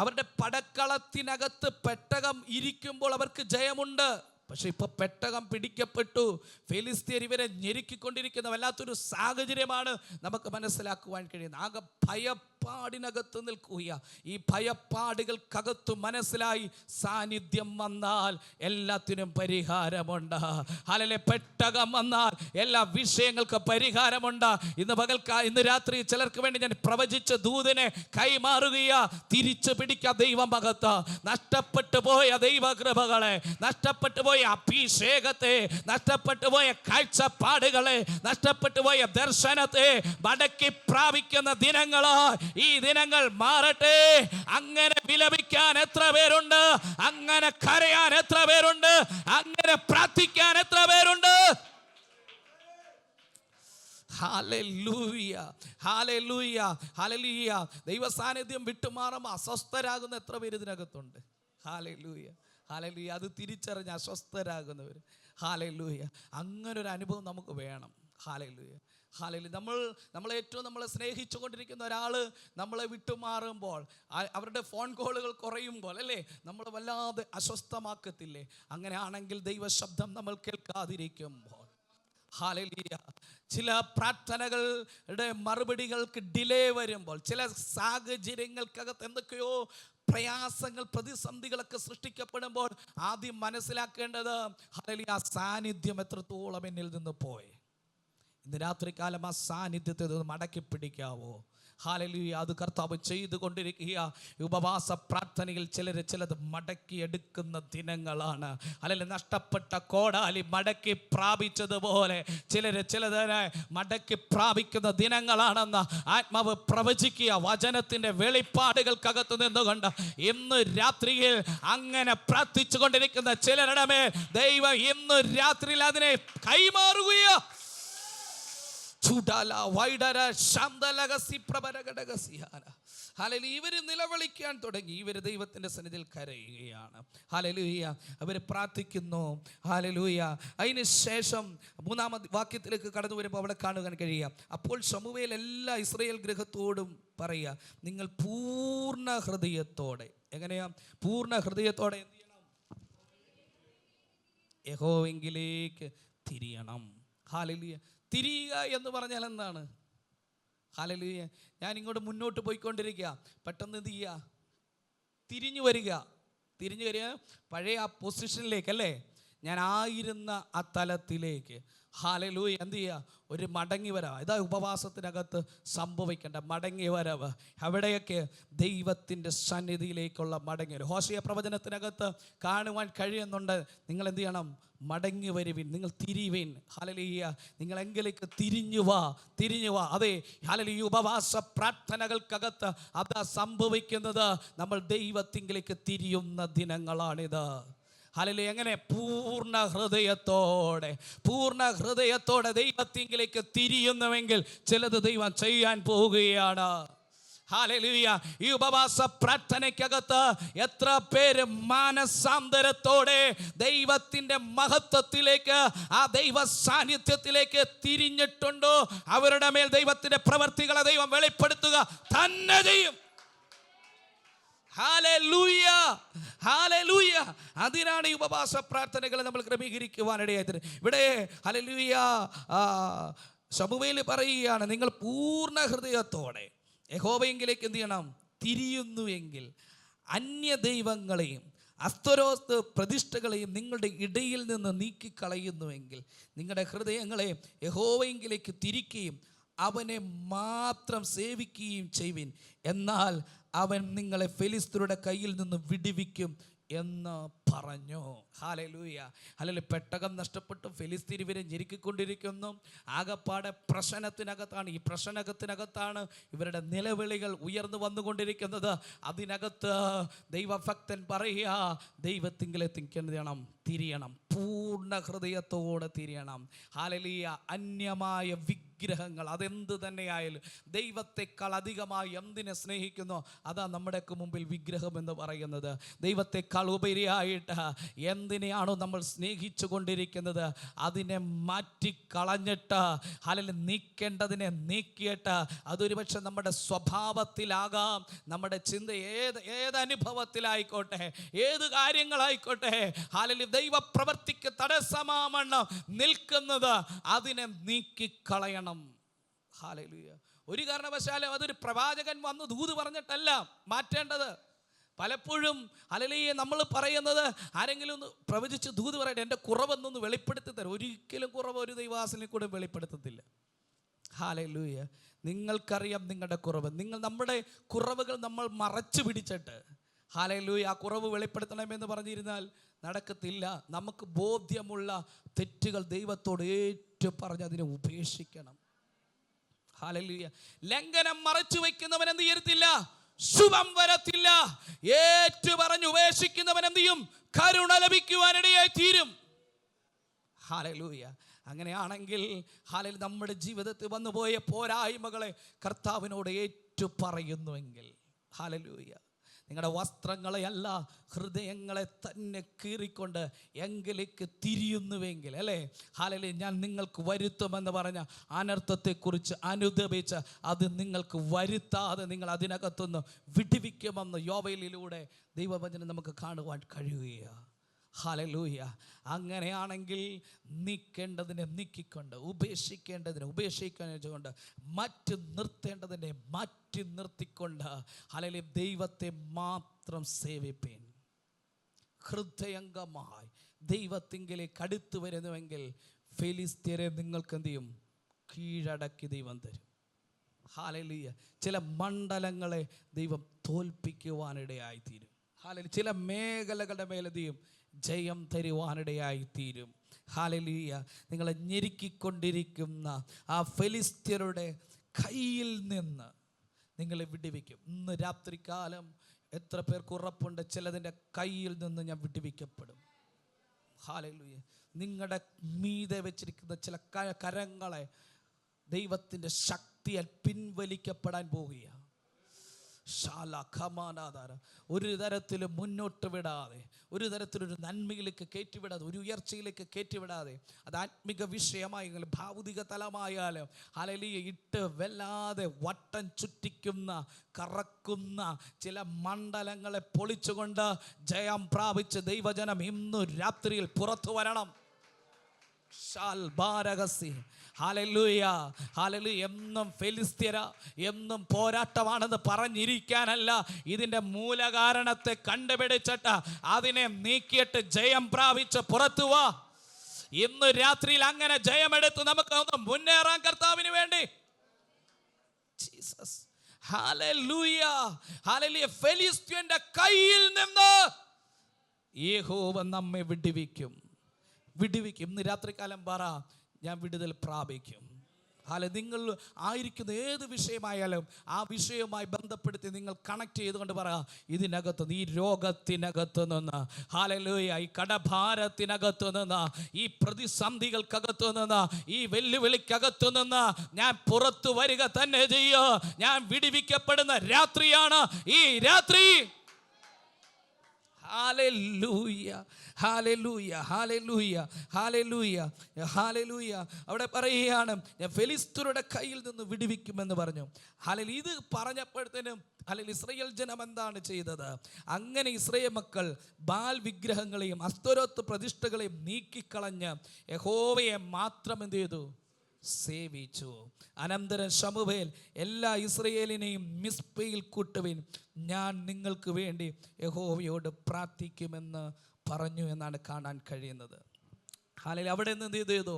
അവരുടെ പടക്കളത്തിനകത്ത് പെട്ടകം ഇരിക്കുമ്പോൾ അവർക്ക് ജയമുണ്ട്. പക്ഷെ ഇപ്പൊ പെട്ടകം പിടിക്കപ്പെട്ടു. ഫെലിസ്ത്യർ ഇവരെ ഞെരുക്കിക്കൊണ്ടിരിക്കുന്ന വല്ലാത്തൊരു സാഹചര്യമാണ് നമുക്ക് മനസ്സിലാക്കുവാൻ കഴിയുന്നത്. ആകെ ഭയപ്പാടിനകത്ത് നിൽക്കുക. ഈ ഭയപ്പാടുകൾക്കകത്ത് മനസ്സിലായി സാന്നിധ്യം വന്നാൽ എല്ലാത്തിനും പരിഹാരമുണ്ട്. ഹല്ലേലൂയ. പെട്ടകം വന്നാൽ എല്ലാ വിഷയങ്ങൾക്കും പരിഹാരമുണ്ട്. ഇന്ന് രാത്രി ചിലർക്ക് വേണ്ടി ഞാൻ പ്രവചിച്ച ദൂതനെ കൈമാറുകയാ. തിരിച്ചു പിടിക്കുക ദൈവമഹത്വ. നഷ്ടപ്പെട്ടു പോയ ദൈവകൃപകളെ, നഷ്ടപ്പെട്ടു പോയ അഭിഷേകത്തെ, നഷ്ടപ്പെട്ടു പോയ കാഴ്ചപ്പാടുകളെ, നഷ്ടപ്പെട്ടു പോയ ദർശനത്തെ മടക്കി പ്രാപിക്കുന്ന ദിനങ്ങളോ ഈ ദിനങ്ങൾ മാറട്ടെ. അങ്ങനെ വിലപിക്കാൻ എത്ര പേരുണ്ട്? അങ്ങനെ കരയാൻ എത്ര പേരുണ്ട്? അങ്ങനെ പ്രാർത്ഥിക്കാൻ എത്ര പേരുണ്ട്? ഹല്ലേലൂയ. ഹല്ലേലൂയ. ഹല്ലേലൂയ. ദൈവ സാന്നിധ്യം വിട്ടുമാറുമ്പോൾ അസ്വസ്ഥരാകുന്ന എത്ര പേര് ഇതിനകത്തുണ്ട്? ഹല്ലേലൂയ. ഹല്ലേലൂയ. അത് തിരിച്ചറിഞ്ഞ് അസ്വസ്ഥരാകുന്നവർ. ഹല്ലേലൂയ. അങ്ങനൊരു അനുഭവം നമുക്ക് വേണം. ഹല്ലേലൂയ. ഹല്ലേലൂയ. നമ്മളെ ഏറ്റവും നമ്മളെ സ്നേഹിച്ചു കൊണ്ടിരിക്കുന്ന ഒരാൾ നമ്മളെ വിട്ടുമാറുമ്പോൾ, അവരുടെ ഫോൺ കോളുകൾ കുറയുമ്പോൾ അല്ലേ, നമ്മൾ വല്ലാതെ അസ്വസ്ഥമാക്കത്തില്ലേ? അങ്ങനെയാണെങ്കിൽ ദൈവശബ്ദം നമ്മൾ കേൾക്കാതിരിക്കുമ്പോൾ, ഹല്ലേലൂയ, ചില പ്രാർത്ഥനകളുടെ മറുപടികൾക്ക് ഡിലേ വരുമ്പോൾ, ചില സാഹചര്യങ്ങൾക്കകത്ത് എന്തൊക്കെയോ പ്രയാസങ്ങൾ, പ്രതിസന്ധികളൊക്കെ സൃഷ്ടിക്കപ്പെടുമ്പോൾ ആദ്യം മനസ്സിലാക്കേണ്ടത് ഹല്ലേലൂയ, ആ സാന്നിധ്യം എത്രത്തോളം എന്നിൽ നിന്ന് പോയി. ഇന്ന് രാത്രികാലം ആ സാന്നിധ്യത്തെ മടക്കി പിടിക്കാവോ? ഹല്ലേലൂയ, അത് കർത്താവ് ചെയ്തുകൊണ്ടിരിക്കുക. ഉപവാസ പ്രാർത്ഥനയിൽ ചിലത് മടക്കിയെടുക്കുന്ന ദിനങ്ങളാണ്. അല്ലെങ്കിൽ നഷ്ടപ്പെട്ട കോടാലി മടക്കി പ്രാപിച്ചതുപോലെ ചിലതിനെ മടക്കി പ്രാപിക്കുന്ന ദിനങ്ങളാണെന്ന് ആത്മാവ് പ്രവചിക്കുക. വചനത്തിൻ്റെ വെളിപ്പാടുകൾക്കകത്ത് നിന്നുകൊണ്ട് ഇന്ന് രാത്രിയിൽ അങ്ങനെ പ്രാർത്ഥിച്ചു കൊണ്ടിരിക്കുന്ന ചിലരുടെ മേൽ ദൈവം ഇന്ന് രാത്രിയിൽ അതിനെ കൈമാറുകയോ. ഇവര് നിലവിളിക്കാൻ തുടങ്ങി. ഇവര് ദൈവത്തിന്റെ സന്നിധിയിൽ കരയുകയാണ്. ഹല്ലേലൂയ, അവര് പ്രാർത്ഥിക്കുന്നു. ഹല്ലേലൂയ. അതിന് ശേഷം 3-ാം വാക്യത്തിലേക്ക് കടന്നു വരുമ്പോൾ അവിടെ കാണുവാൻ കഴിയുക, അപ്പോൾ ശമൂവേൽ എല്ലാ ഇസ്രായേൽ ഗൃഹത്തോടും പറയുക, നിങ്ങൾ പൂർണ്ണ ഹൃദയത്തോടെ. എങ്ങനെയാ പൂർണ്ണ ഹൃദയത്തോടെ എന്ത് ചെയ്യണം? യഹോവയിലേക്ക് തിരിയണം. ഹല്ലേലൂയ. തിരിയുക എന്ന് പറഞ്ഞാൽ എന്താണ്? ഹല്ലേലൂയ. ഞാൻ ഇങ്ങോട്ട് മുന്നോട്ട് പോയിക്കൊണ്ടിരിക്കുക, പെട്ടെന്ന് എന്ത് ചെയ്യുക? തിരിഞ്ഞു വരിക. പഴയ ആ പൊസിഷനിലേക്ക്, അല്ലേ, ഞാൻ ആയിരുന്ന ആ തലത്തിലേക്ക്. ഹല്ലേലൂയ. എന്ത് ചെയ്യുക? ഒരു മടങ്ങി വരവ്. ഇതാ ഉപവാസത്തിനകത്ത് സംഭവിക്കേണ്ട മടങ്ങി വരവ്. അവിടെയൊക്കെ ദൈവത്തിൻ്റെ സന്നിധിയിലേക്കുള്ള മടങ്ങി വരവ് ഹോശേയ പ്രവചനത്തിനകത്ത് കാണുവാൻ കഴിയുന്നുണ്ട്. നിങ്ങൾ എന്ത് ചെയ്യണം? മടങ്ങി വരുവിൻ, നിങ്ങൾ തിരിയുവിൻ. ഹല്ലേലൂയ. നിങ്ങൾ എങ്കിലേക്ക് തിരിഞ്ഞു വാ. അതെ, ഹല്ലേലൂയ. ഉപവാസ പ്രാർത്ഥനകൾക്കകത്ത് അതാ സംഭവിക്കുന്നത്. നമ്മൾ ദൈവത്തിങ്കിലേക്ക് തിരിയുന്ന ദിനങ്ങളാണിത്. ഹല്ലേലൂയ. എങ്ങനെ? പൂർണ്ണ ഹൃദയത്തോടെ ദൈവത്തിങ്കിലേക്ക് തിരിയുന്നുവെങ്കിൽ ചിലത് ദൈവം ചെയ്യാൻ പോവുകയാണ്. ഹല്ലേലൂയ. ഈ ഉപവാസ പ്രാർത്ഥനയ്ക്കകത്ത് എത്ര പേര് മാനസാന്തരത്തോടെ ദൈവത്തിൻ്റെ മഹത്വത്തിലേക്ക്, ആ ദൈവ സാന്നിധ്യത്തിലേക്ക് തിരിഞ്ഞിട്ടുണ്ടോ? അവരുടെ മേൽ ദൈവത്തിൻ്റെ പ്രവൃത്തികളെ ദൈവം വെളിപ്പെടുത്തുക തന്നെ ചെയ്യും. Hallelujah, hallelujah. അതിനാണ് ഈ ഉപവാസ പ്രാർത്ഥനകളെ നമ്മൾ ക്രമീകരിക്കുവാനിടയായത്. ഇവിടെ ഹല്ലേലൂയ ശമൂവേൽ പറയുകയാണ്, നിങ്ങൾ പൂർണ്ണ ഹൃദയത്തോടെ യഹോവയിലേക്ക് എന്ത് ചെയ്യണം? തിരിയുന്നുവെങ്കിൽ അന്യ ദൈവങ്ങളെയും അസ്തരോത്ത് പ്രതിഷ്ഠകളെയും നിങ്ങളുടെ ഇടയിൽ നിന്ന് നീക്കിക്കളയുന്നുവെങ്കിൽ നിങ്ങളുടെ ഹൃദയങ്ങളെ യഹോവയിലേക്ക് തിരിക്കുകയും അവനെ മാത്രം സേവിക്കുകയും ചെയ്യുവിൻ, എന്നാൽ അവൻ നിങ്ങളെ ഫെലിസ്ത്യരുടെ കയ്യിൽ നിന്ന് വിടുവിക്കും എന്ന് പറഞ്ഞു. ഹല്ലേലൂയ. ഹല്ലേലൂയ. പെട്ടകം നഷ്ടപ്പെട്ടു, ഫെലിസ്ത്യർ ഇവരെ ഞെരുക്കിക്കൊണ്ടിരിക്കുന്നു. ആകപ്പാടെ പ്രശ്നത്തിനകത്താണ്. ഈ പ്രശ്നത്തിനകത്താണ് ഇവരുടെ നിലവിളികൾ ഉയർന്നു വന്നുകൊണ്ടിരിക്കുന്നത്. അതിനകത്ത് ദൈവഭക്തൻ പറയുക, ദൈവത്തിങ്കിലെത്തിക്കണം, തിരിയണം, പൂർണ്ണ ഹൃദയത്തോടെ തിരിയണം. ഹല്ലേലൂയ. അന്യമായ വിഗ്രഹങ്ങൾ അതെന്ത് തന്നെയായാലും ദൈവത്തെക്കാൾ അധികമായി എന്തിനെ സ്നേഹിക്കുന്നു, അതാ നമ്മുടെയൊക്കെ മുമ്പിൽ വിഗ്രഹം എന്ന് പറയുന്നത്. ദൈവത്തെക്കാൾ ഉപരിയായിട്ട് എന്തിനെയാണോ നമ്മൾ സ്നേഹിച്ചു കൊണ്ടിരിക്കുന്നത് അതിനെ മാറ്റിക്കളഞ്ഞിട്ട്, അല്ലെങ്കിൽ നീക്കേണ്ടതിനെ നീക്കിയിട്ട്, അതൊരു പക്ഷെ നമ്മുടെ സ്വഭാവത്തിലാകാം, നമ്മുടെ ചിന്ത ഏത് അനുഭവത്തിലായിക്കോട്ടെ, ഏത് കാര്യങ്ങളായിക്കോട്ടെ, അല്ലെങ്കിൽ ദൈവപ്രവൃത്തിക്ക് തടസ്സമാവണ്ണം നിൽക്കുന്നത് അതിനെ നീക്കിക്കളയണം. ഹല്ലേലൂയ. ഒരു കാരണവശാലും അതൊരു പ്രവാചകൻ വന്ന് ദൂത് പറഞ്ഞിട്ടല്ല മാറ്റേണ്ടത്. പലപ്പോഴും ഹല്ലേലൂയ നമ്മൾ പറയുന്നത്, ആരെങ്കിലും ഒന്ന് പ്രവചിച്ച് ദൂത് പറയട്ടെ, എൻ്റെ കുറവെന്നൊന്ന് വെളിപ്പെടുത്തി തരും. ഒരിക്കലും കുറവ് ഒരു ദൈവാസനെ കൂടെ വെളിപ്പെടുത്തത്തില്ല. ഹല്ലേലൂയ. നിങ്ങൾക്കറിയാം നിങ്ങളുടെ കുറവ്. നമ്മുടെ കുറവുകൾ നമ്മൾ മറച്ചു പിടിച്ചിട്ട് ഹല്ലേലൂയ ആ കുറവ് വെളിപ്പെടുത്തണമെന്ന് പറഞ്ഞിരുന്നാൽ നടക്കത്തില്ല. നമുക്ക് ബോധ്യമുള്ള തെറ്റുകൾ ദൈവത്തോട് ഏറ്റു പറഞ്ഞ് അതിനെ ഉപേക്ഷിക്കണം. ഹല്ലേലൂയ. ലംഘനം മറച്ചു വയ്ക്കുന്നവൻ എന്ത് ചെയ്യത്തില്ല? ശുഭം വരത്തില്ല. ഏറ്റു പറഞ്ഞ് ഉപേക്ഷിക്കുന്നവൻ എന്ത് ചെയ്യും? കരുണ ലഭിക്കുവാനിടയായി തീരും. ഹല്ലേലൂയ. അങ്ങനെയാണെങ്കിൽ ഹല്ലേലൂയ നമ്മുടെ ജീവിതത്തിൽ വന്നുപോയ പോരായ്മകളെ കർത്താവിനോട് ഏറ്റു പറയുന്നുവെങ്കിൽ, ഹല്ലേലൂയ, നിങ്ങളുടെ വസ്ത്രങ്ങളെയല്ല ഹൃദയങ്ങളെ തന്നെ കീറിക്കൊണ്ട് എങ്കിലേക്ക് തിരിയുന്നുവെങ്കിൽ, അല്ലേ, ഹല്ലേലൂയ, ഞാൻ നിങ്ങൾക്ക് വരുത്തുമെന്ന് പറഞ്ഞ അനർത്ഥത്തെക്കുറിച്ച് അനുദപിച്ച് അത് നിങ്ങൾക്ക് വരുത്താതെ നിങ്ങൾ അതിനകത്തുനിന്ന് വിടുവിക്കുമെന്ന് യോവേലിലൂടെ ദൈവവചനം നമുക്ക് കാണുവാൻ കഴിയുകയാണ്. ഹല്ലേലൂയ. അങ്ങനെയാണെങ്കിൽ നീക്കേണ്ടതിനെ നീക്കിക്കൊണ്ട്, ഉപേക്ഷിക്കേണ്ടതിനെ ഉപേക്ഷിക്കൊണ്ട്, മാറ്റി നിർത്തേണ്ടതിനെ മാറ്റി നിർത്തിക്കൊണ്ട്, ഹല്ലേലൂയ, ദൈവത്തെ മാത്രം സേവിപ്പീൻ. ഹൃദയംഗമായി ദൈവത്തിങ്കിലേക്ക് അടുത്തു വരുന്നുവെങ്കിൽ ഫെലിസ്ത്യരെ നിങ്ങൾക്ക് എന്ത് ചെയ്യും? കീഴടക്കി ദൈവം തരും. ഹല്ലേലൂയ. ചില മണ്ഡലങ്ങളെ ദൈവം തോൽപ്പിക്കുവാനിടയായിത്തീരും. ഹല്ലേലൂയ. ചില മേഖലകളുടെ മേലെയും ജയം തരുവാനിടയായിത്തീരും. ഹല്ലേലൂയ. നിങ്ങളെ ഞെരുക്കിക്കൊണ്ടിരിക്കുന്ന ആ ഫെലിസ്ത്യരുടെ കയ്യിൽ നിന്ന് നിങ്ങളെ വിടുവിക്കും. ഇന്ന് രാത്രികാലം എത്ര പേർക്ക് ഉറപ്പുണ്ട്, ചിലതിൻ്റെ കയ്യിൽ നിന്ന് ഞാൻ വിടുവിക്കപ്പെടും. ഹല്ലേലൂയ. നിങ്ങളുടെ മീതെ വെച്ചിരിക്കുന്ന ചില കരങ്ങളെ ദൈവത്തിൻ്റെ ശക്തിയാൽ പിൻവലിക്കപ്പെടാൻ പോവുകയാണ്. ഒരു തരത്തിലും മുന്നോട്ട് വിടാതെ, ഒരു തരത്തിലൊരു നന്മയിലേക്ക് കയറ്റിവിടാതെ, ഒരു ഉയർച്ചയിലേക്ക് കയറ്റിവിടാതെ, അത് ആത്മിക വിഷയമായാലും ഭൗതിക തലമായാലും ഹല്ലേലൂയ ഇട്ട് വല്ലാതെ വട്ടം ചുറ്റിക്കുന്ന കറക്കുന്ന ചില മണ്ഡലങ്ങളെ പൊളിച്ചുകൊണ്ട് ജയം പ്രാപിച്ച് ദൈവജനം ഇന്നു രാത്രിയിൽ പുറത്തു വരണം. ഹല്ലേലൂയ. ഹല്ലേലൂയ. എന്നും ഫെലിസ്ത്യര, എന്നും പോരാട്ടമാണെന്ന് പറഞ്ഞിരിക്കാനല്ല, ഇതിൻ്റെ മൂലകാരണത്തെ കണ്ടുപിടിച്ചിട്ട് അതിനെ നീക്കിയിട്ട് ജയം പ്രാപിച്ച് പുറത്തു വാ. ഇന്ന് രാത്രിയിൽ അങ്ങനെ ജയമെടുത്ത് നമുക്ക് ഒന്ന് മുന്നേറാൻ കർത്താവിന് വേണ്ടി. ജീസസ്. ഹല്ലേലൂയ. ഹല്ലേലൂയ. ഫെലിസ്ത്യന്റെ കയ്യിൽ നിന്ന് യഹോവ നമ്മെ വിടുവിക്കും. ഇന്ന് രാത്രികാലം പറ, ഞാൻ വിടുതൽ പ്രാപിക്കും. ഹല്ലേലൂയ. നിങ്ങൾ ആയിരിക്കുന്ന ഏത് വിഷയമായാലും ആ വിഷയവുമായി ബന്ധപ്പെടുത്തി നിങ്ങൾ കണക്ട് ചെയ്തുകൊണ്ട് പറ, ഇതിനകത്ത് നിന്ന്, ഈ രോഗത്തിനകത്ത് നിന്ന്, ഹല്ലേലൂയ, ഈ കടഭാരത്തിനകത്ത് നിന്ന്, ഈ പ്രതിസന്ധികൾക്കകത്ത് നിന്ന്, ഈ വെല്ലുവിളിക്കകത്ത് നിന്ന് ഞാൻ പുറത്തു വരിക തന്നെ ചെയ്യും. ഞാൻ വിടുവിക്കപ്പെടുന്ന രാത്രിയാണ് ഈ രാത്രി. ഹല്ലേലൂയ. ഹല്ലേലൂയ. ഹല്ലേലൂയ. ഹല്ലേലൂയ. ഹല്ലേലൂയ. അവിടെ പറയുകയാണ്, ഞാൻ ഫെലിസ്ത്യരുടെ കയ്യിൽ നിന്ന് വിടുവിക്കുമെന്ന് പറഞ്ഞു. ഹല്ലേലൂയ. ഇത് പറഞ്ഞപ്പോഴത്തേനും അല്ലെങ്കിൽ ഇസ്രായേൽ ജനം എന്താണ് ചെയ്തത്? അങ്ങനെ ഇസ്രായേൽ മക്കൾ ബാൽ വിഗ്രഹങ്ങളെയും അസ്തോരോത്ത് പ്രതിഷ്ഠകളെയും നീക്കിക്കളഞ്ഞ് യഹോവയെ മാത്രം എന്ത് ചെയ്തു? സേവിച്ചു. അനന്തരം ശമൂവേൽ എല്ലാ ഇസ്രായേലിനെയും മിസ്പയിൽ കൂട്ടുവിൻ, ഞാൻ നിങ്ങൾക്ക് വേണ്ടി യഹോവയോട് പ്രാർത്ഥിക്കുമെന്ന് പറഞ്ഞു എന്നാണ് കാണാൻ കഴിയുന്നത്. ഹല്ലേലൂയ. അവിടെ നിന്ന് എന്ത് ചെയ്തു?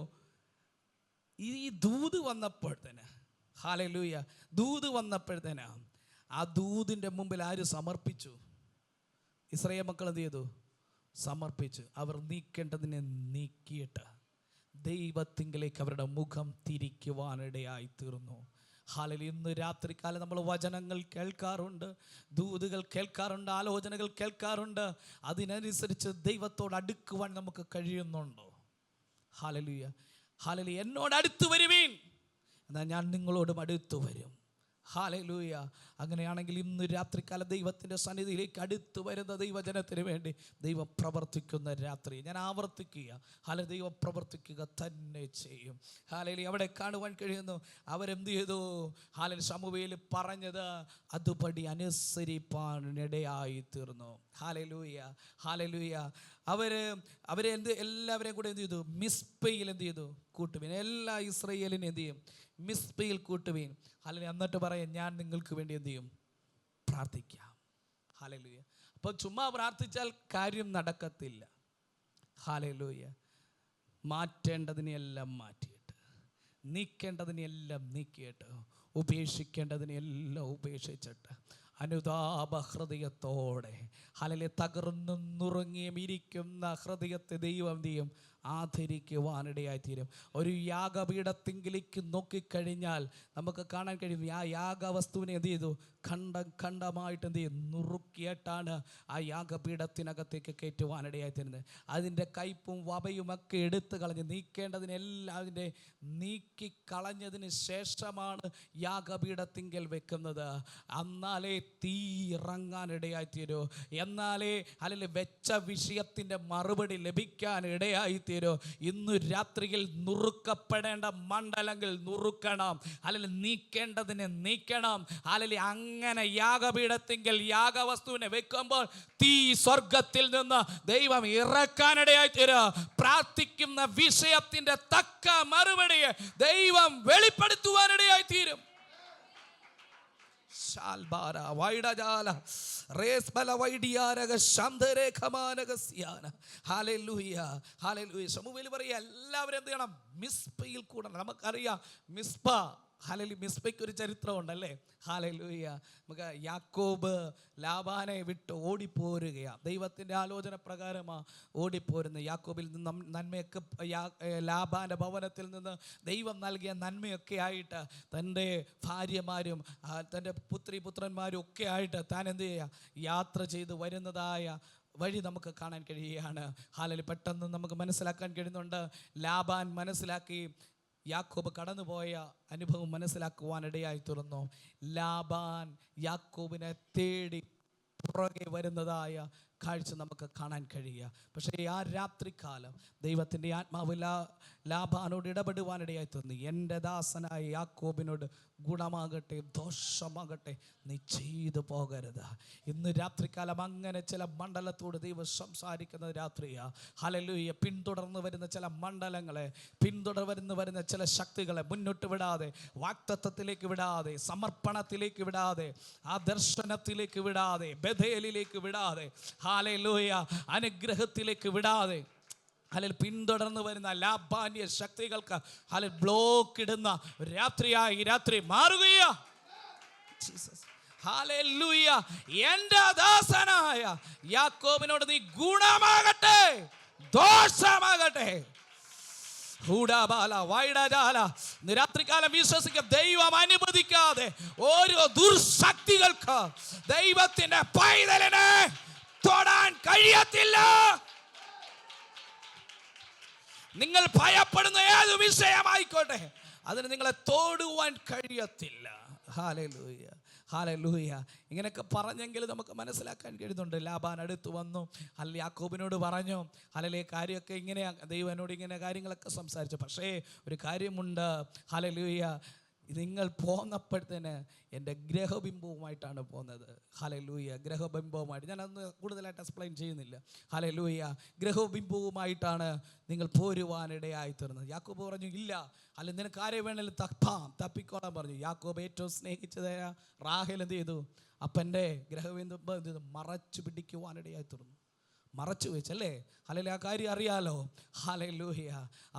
ഈ ദൂത് വന്നപ്പോഴത്തേന്, ഹല്ലേലൂയ, ദൂത് വന്നപ്പോഴത്തേന് ആ ദൂതിൻ്റെ മുമ്പിൽ ആര് സമർപ്പിച്ചു? ഇസ്രായേൽ മക്കൾ എന്ത് ചെയ്തു? സമർപ്പിച്ചു. അവർ നീക്കേണ്ടതിനെ നീക്കിയിട്ട് ദൈവത്തിങ്കിലേക്ക് അവരുടെ മുഖം തിരിക്കുവാനിടയായി തീർന്നു. ഹല്ലേലൂയ. ഇന്ന് രാത്രികാലം നമ്മൾ വചനങ്ങൾ കേൾക്കാറുണ്ട്, ദൂതുകൾ കേൾക്കാറുണ്ട്, ആലോചനകൾ കേൾക്കാറുണ്ട്. അതിനനുസരിച്ച് ദൈവത്തോട് അടുക്കുവാൻ നമുക്ക് കഴിയുന്നുണ്ടോ? ഹല്ലേലൂയ. ഹല്ലേലൂയ. എന്നോട് അടുത്ത് വരുവീൻ, എന്നാൽ ഞാൻ നിങ്ങളോടും അടുത്ത് വരും. ഹല്ലേലൂയ. അങ്ങനെയാണെങ്കിൽ ഇന്ന് രാത്രികാലം ദൈവത്തിൻ്റെ സന്നിധിയിലേക്ക് അടുത്ത് വരുന്ന ദൈവജനത്തിന് വേണ്ടി ദൈവം പ്രവർത്തിക്കുന്ന രാത്രി. ഞാൻ ആവർത്തിക്കുക, ഹല്ലേലൂയ, ദൈവം പ്രവർത്തിക്കുക തന്നെ ചെയ്യും. ഹല്ലേലൂയ. അവിടെ കാണുവാൻ കഴിയുന്നു, അവരെന്ത് ചെയ്തു? ഹല്ലേലൂയ, ശമൂവേൽ പറഞ്ഞത് അതുപടി അനുസരിപ്പാനിടയായി തീർന്നു. ഹല്ലേലൂയ. ഹല്ലേലൂയ. അവരെ എല്ലാവരെയും കൂടെ എന്ത് ചെയ്തു? മിസ്പയിൽ എന്ത് ചെയ്തു? കൂട്ടുവീൻ. എല്ലാ ഇസ്രായേലിനെ എന്ത് ചെയ്യും? മിസ്പയിൽ കൂട്ടുവീൻ. ഹല്ലേലൂയ. എന്നിട്ട് പറയാം, ഞാൻ നിങ്ങൾക്ക് വേണ്ടി എന്ത് ചെയ്യും? പ്രാർത്ഥിക്കാം. ഹല്ലേലൂയ. അപ്പോൾ ചുമ്മാ പ്രാർത്ഥിച്ചാൽ കാര്യം നടക്കത്തില്ല. ഹല്ലേലൂയ. മാറ്റേണ്ടതിനെല്ലാം മാറ്റിയിട്ട്, നീക്കേണ്ടതിനെല്ലാം നീക്കിയിട്ട്, ഉപേക്ഷിക്കേണ്ടതിനെല്ലാം ഉപേക്ഷിച്ചിട്ട് അനുതാപ ഹൃദയത്തോടെ, ഹല്ലേലൂയ, തകർന്നും നുറുങ്ങിയും ഇരിക്കുന്ന ഹൃദയത്തെ ദൈവം എന്ത് ചെയ്യും? ആദരിക്കുവാനിടയായിത്തീരും. ഒരു യാഗപീഠത്തിങ്കിലേക്ക് നോക്കിക്കഴിഞ്ഞാൽ നമുക്ക് കാണാൻ കഴിയും, ആ യാഗവസ്തുവിനെ എന്ത് ചെയ്തു? ഖണ്ഡമായിട്ട് എന്ത് ചെയ്യും? നുറുക്കിയിട്ടാണ് ആ യാഗപീഠത്തിനകത്തേക്ക് കയറ്റുവാനിടയായിത്തീരുന്നത്. അതിൻ്റെ കയ്പും വപയുമൊക്കെ എടുത്തു കളഞ്ഞ് നീക്കേണ്ടതിനെല്ലാം അതിൻ്റെ നീക്കിക്കളഞ്ഞതിന് ശേഷമാണ് യാഗപീഠത്തിങ്കൽ വെക്കുന്നത്. എന്നാലേ തീ ഇറങ്ങാനിടയായിത്തീരൂ. എന്നാലേ അല്ലെങ്കിൽ വെച്ച വിഷയത്തിൻ്റെ മറുപടി ലഭിക്കാൻ ഇടയായി തീരും. ഇന്നു രാത്രിയിൽ നുറുക്കപ്പെടേണ്ട മണ്ഡലങ്ങൾ നുറുക്കണം, അല്ലെങ്കിൽ നീക്കേണ്ടതിനെ നീക്കണം. അല്ലെങ്കിൽ അങ്ങനെ യാഗപീഠത്തിങ്കിൽ യാഗവസ്തുവിനെ വെക്കുമ്പോൾ തീ സ്വർഗത്തിൽ നിന്ന് ദൈവം ഇറക്കാനിടയായി തീരും. പ്രാർത്ഥിക്കുന്ന വിഷയത്തിന്റെ തക്ക മറുപടിയെ ദൈവം വെളിപ്പെടുത്തുവാനിടയായി തീരും. ശമൂവേൽ പറയുക, എല്ലാവരും എന്ത് ചെയ്യണം? മിസ്പയിൽ കൂടണം. നമുക്കറിയാം മിസ്പ, മിസ്പയ്ക്ക് ഒരു ചരിത്രമുണ്ടല്ലേ. ഹാലലൂയ. നമുക്ക് യാക്കോബ് ലാബാനെ വിട്ട് ഓടിപ്പോരുകയാണ്. ദൈവത്തിൻ്റെ ആലോചന പ്രകാരമാണ് ഓടിപ്പോരുന്നത്. യാക്കോബിൽ നിന്ന് നന്മയൊക്കെ, ലാബാൻ്റെ ഭവനത്തിൽ നിന്ന് ദൈവം നൽകിയ നന്മയൊക്കെ ആയിട്ട് തൻ്റെ ഭാര്യമാരും തൻ്റെ പുത്രന്മാരും ഒക്കെ ആയിട്ട് താൻ എന്ത് ചെയ്യുക? യാത്ര ചെയ്ത് വരുന്നതായ വഴി നമുക്ക് കാണാൻ കഴിയുകയാണ്. ഹാലലി പെട്ടെന്ന് നമുക്ക് മനസ്സിലാക്കാൻ കഴിയുന്നുണ്ട്. ലാബാൻ മനസ്സിലാക്കി, യാക്കോബ് കടന്നുപോയ അനുഭവം മനസ്സിലാക്കുവാനിടയായി തീർന്നു. ലാബാൻ യാക്കോബിനെ തേടി പുറകെ വരുന്നതായ കാഴ്ച നമുക്ക് കാണാൻ കഴിയുക. പക്ഷേ ആ രാത്രികാലം ദൈവത്തിൻ്റെ ആത്മാവ് ലാബാനോട് ഇടപെടുവാനിടയായി തീർന്നു. എൻ്റെ ദാസനായ യാക്കോബിനോട് ഗുണമാകട്ടെ ദോഷമാകട്ടെ നീ ചെയ്തു പോകരുത്. ഇന്ന് രാത്രികാലം അങ്ങനെ ചില മണ്ഡലത്തോട് ദൈവം സംസാരിക്കുന്ന രാത്രിയാ. ഹല്ലേലൂയ. പിന്തുടർന്ന് വരുന്ന ചില മണ്ഡലങ്ങളെ, പിന്തുടർന്ന് വരുന്ന ചില ശക്തികളെ മുന്നോട്ട് വിടാതെ, വാക്തത്വത്തിലേക്ക് വിടാതെ, സമർപ്പണത്തിലേക്ക് വിടാതെ, ആ ദർശനത്തിലേക്ക് വിടാതെ, ബഥേലിലേക്ക് വിടാതെ, ഹല്ലേലൂയ, അനുഗ്രഹത്തിലേക്ക് വിടാതെ, പിന്തുടർന്ന് വരുന്ന ലാബാന്യ ശക്തികൾക്ക് ബ്ലോക്ക് ഇടുന്ന രാത്രിയായി ഈ രാത്രി മാറുകയാ. ഹല്ലേലൂയ. എൻ്റെ ദാസനായ യാക്കോബിനോട് നീ ഗുണമാകട്ടെ ദോഷമാകട്ടെ. രാത്രികാലം വിശ്വസിക്കുക, ദൈവം അനുവദിക്കാതെ ഓരോ ദുർശക്തികൾക്ക് ദൈവത്തിന്റെ പൈതലിനെ തൊടാൻ കഴിയത്തില്ല. നിങ്ങൾ ഭയപ്പെടുന്ന ഏത് വിഷയമായിക്കോട്ടെ അതിന് നിങ്ങളെ തോടുവാൻ കഴിയത്തില്ല. Hallelujah, hallelujah. ഇങ്ങനെയൊക്കെ പറഞ്ഞെങ്കിൽ നമുക്ക് മനസ്സിലാക്കാൻ കഴിയുന്നുണ്ട്. ലാബാൻ അടുത്ത് വന്നു, യാക്കോബിനോട് പറഞ്ഞു, കാര്യമൊക്കെ ഇങ്ങനെയാ, ദൈവം എന്നോട് ഇങ്ങനെ കാര്യങ്ങളൊക്കെ സംസാരിച്ചു. പക്ഷേ ഒരു കാര്യമുണ്ട്, ഹല്ലേലൂയ, നിങ്ങൾ പോന്നപ്പോഴത്തേന് എൻ്റെ ഗ്രഹബിംബവുമായിട്ടാണ് പോകുന്നത്. ഹല്ലേലൂയ. ഗ്രഹബിംബവുമായിട്ട് ഞാനതൊന്ന് കൂടുതലായിട്ട് എക്സ്പ്ലെയിൻ ചെയ്യുന്നില്ല. ഹല്ലേലൂയ. ഗ്രഹബിംബവുമായിട്ടാണ് നിങ്ങൾ പോരുവാനിടയായി തീർന്നത്. യാക്കോബ് പറഞ്ഞു, ഇല്ല, നിനക്ക് ആരെ വേണമെങ്കിലും തപ്പിക്കോളാൻ പറഞ്ഞു. യാക്കോബ് ഏറ്റവും സ്നേഹിച്ചതായ റാഹേൽ എന്ത് ചെയ്തു? അപ്പൻ്റെ ഗ്രഹബിംബം എന്ത് ചെയ്തു? മറച്ചു പിടിക്കുവാനിടയായി തീർന്നു. മറച്ചു വെച്ചല്ലേ. ഹല്ലേലൂയ. ആ കാര്യം അറിയാലോ. ഹല്ലേലൂയ.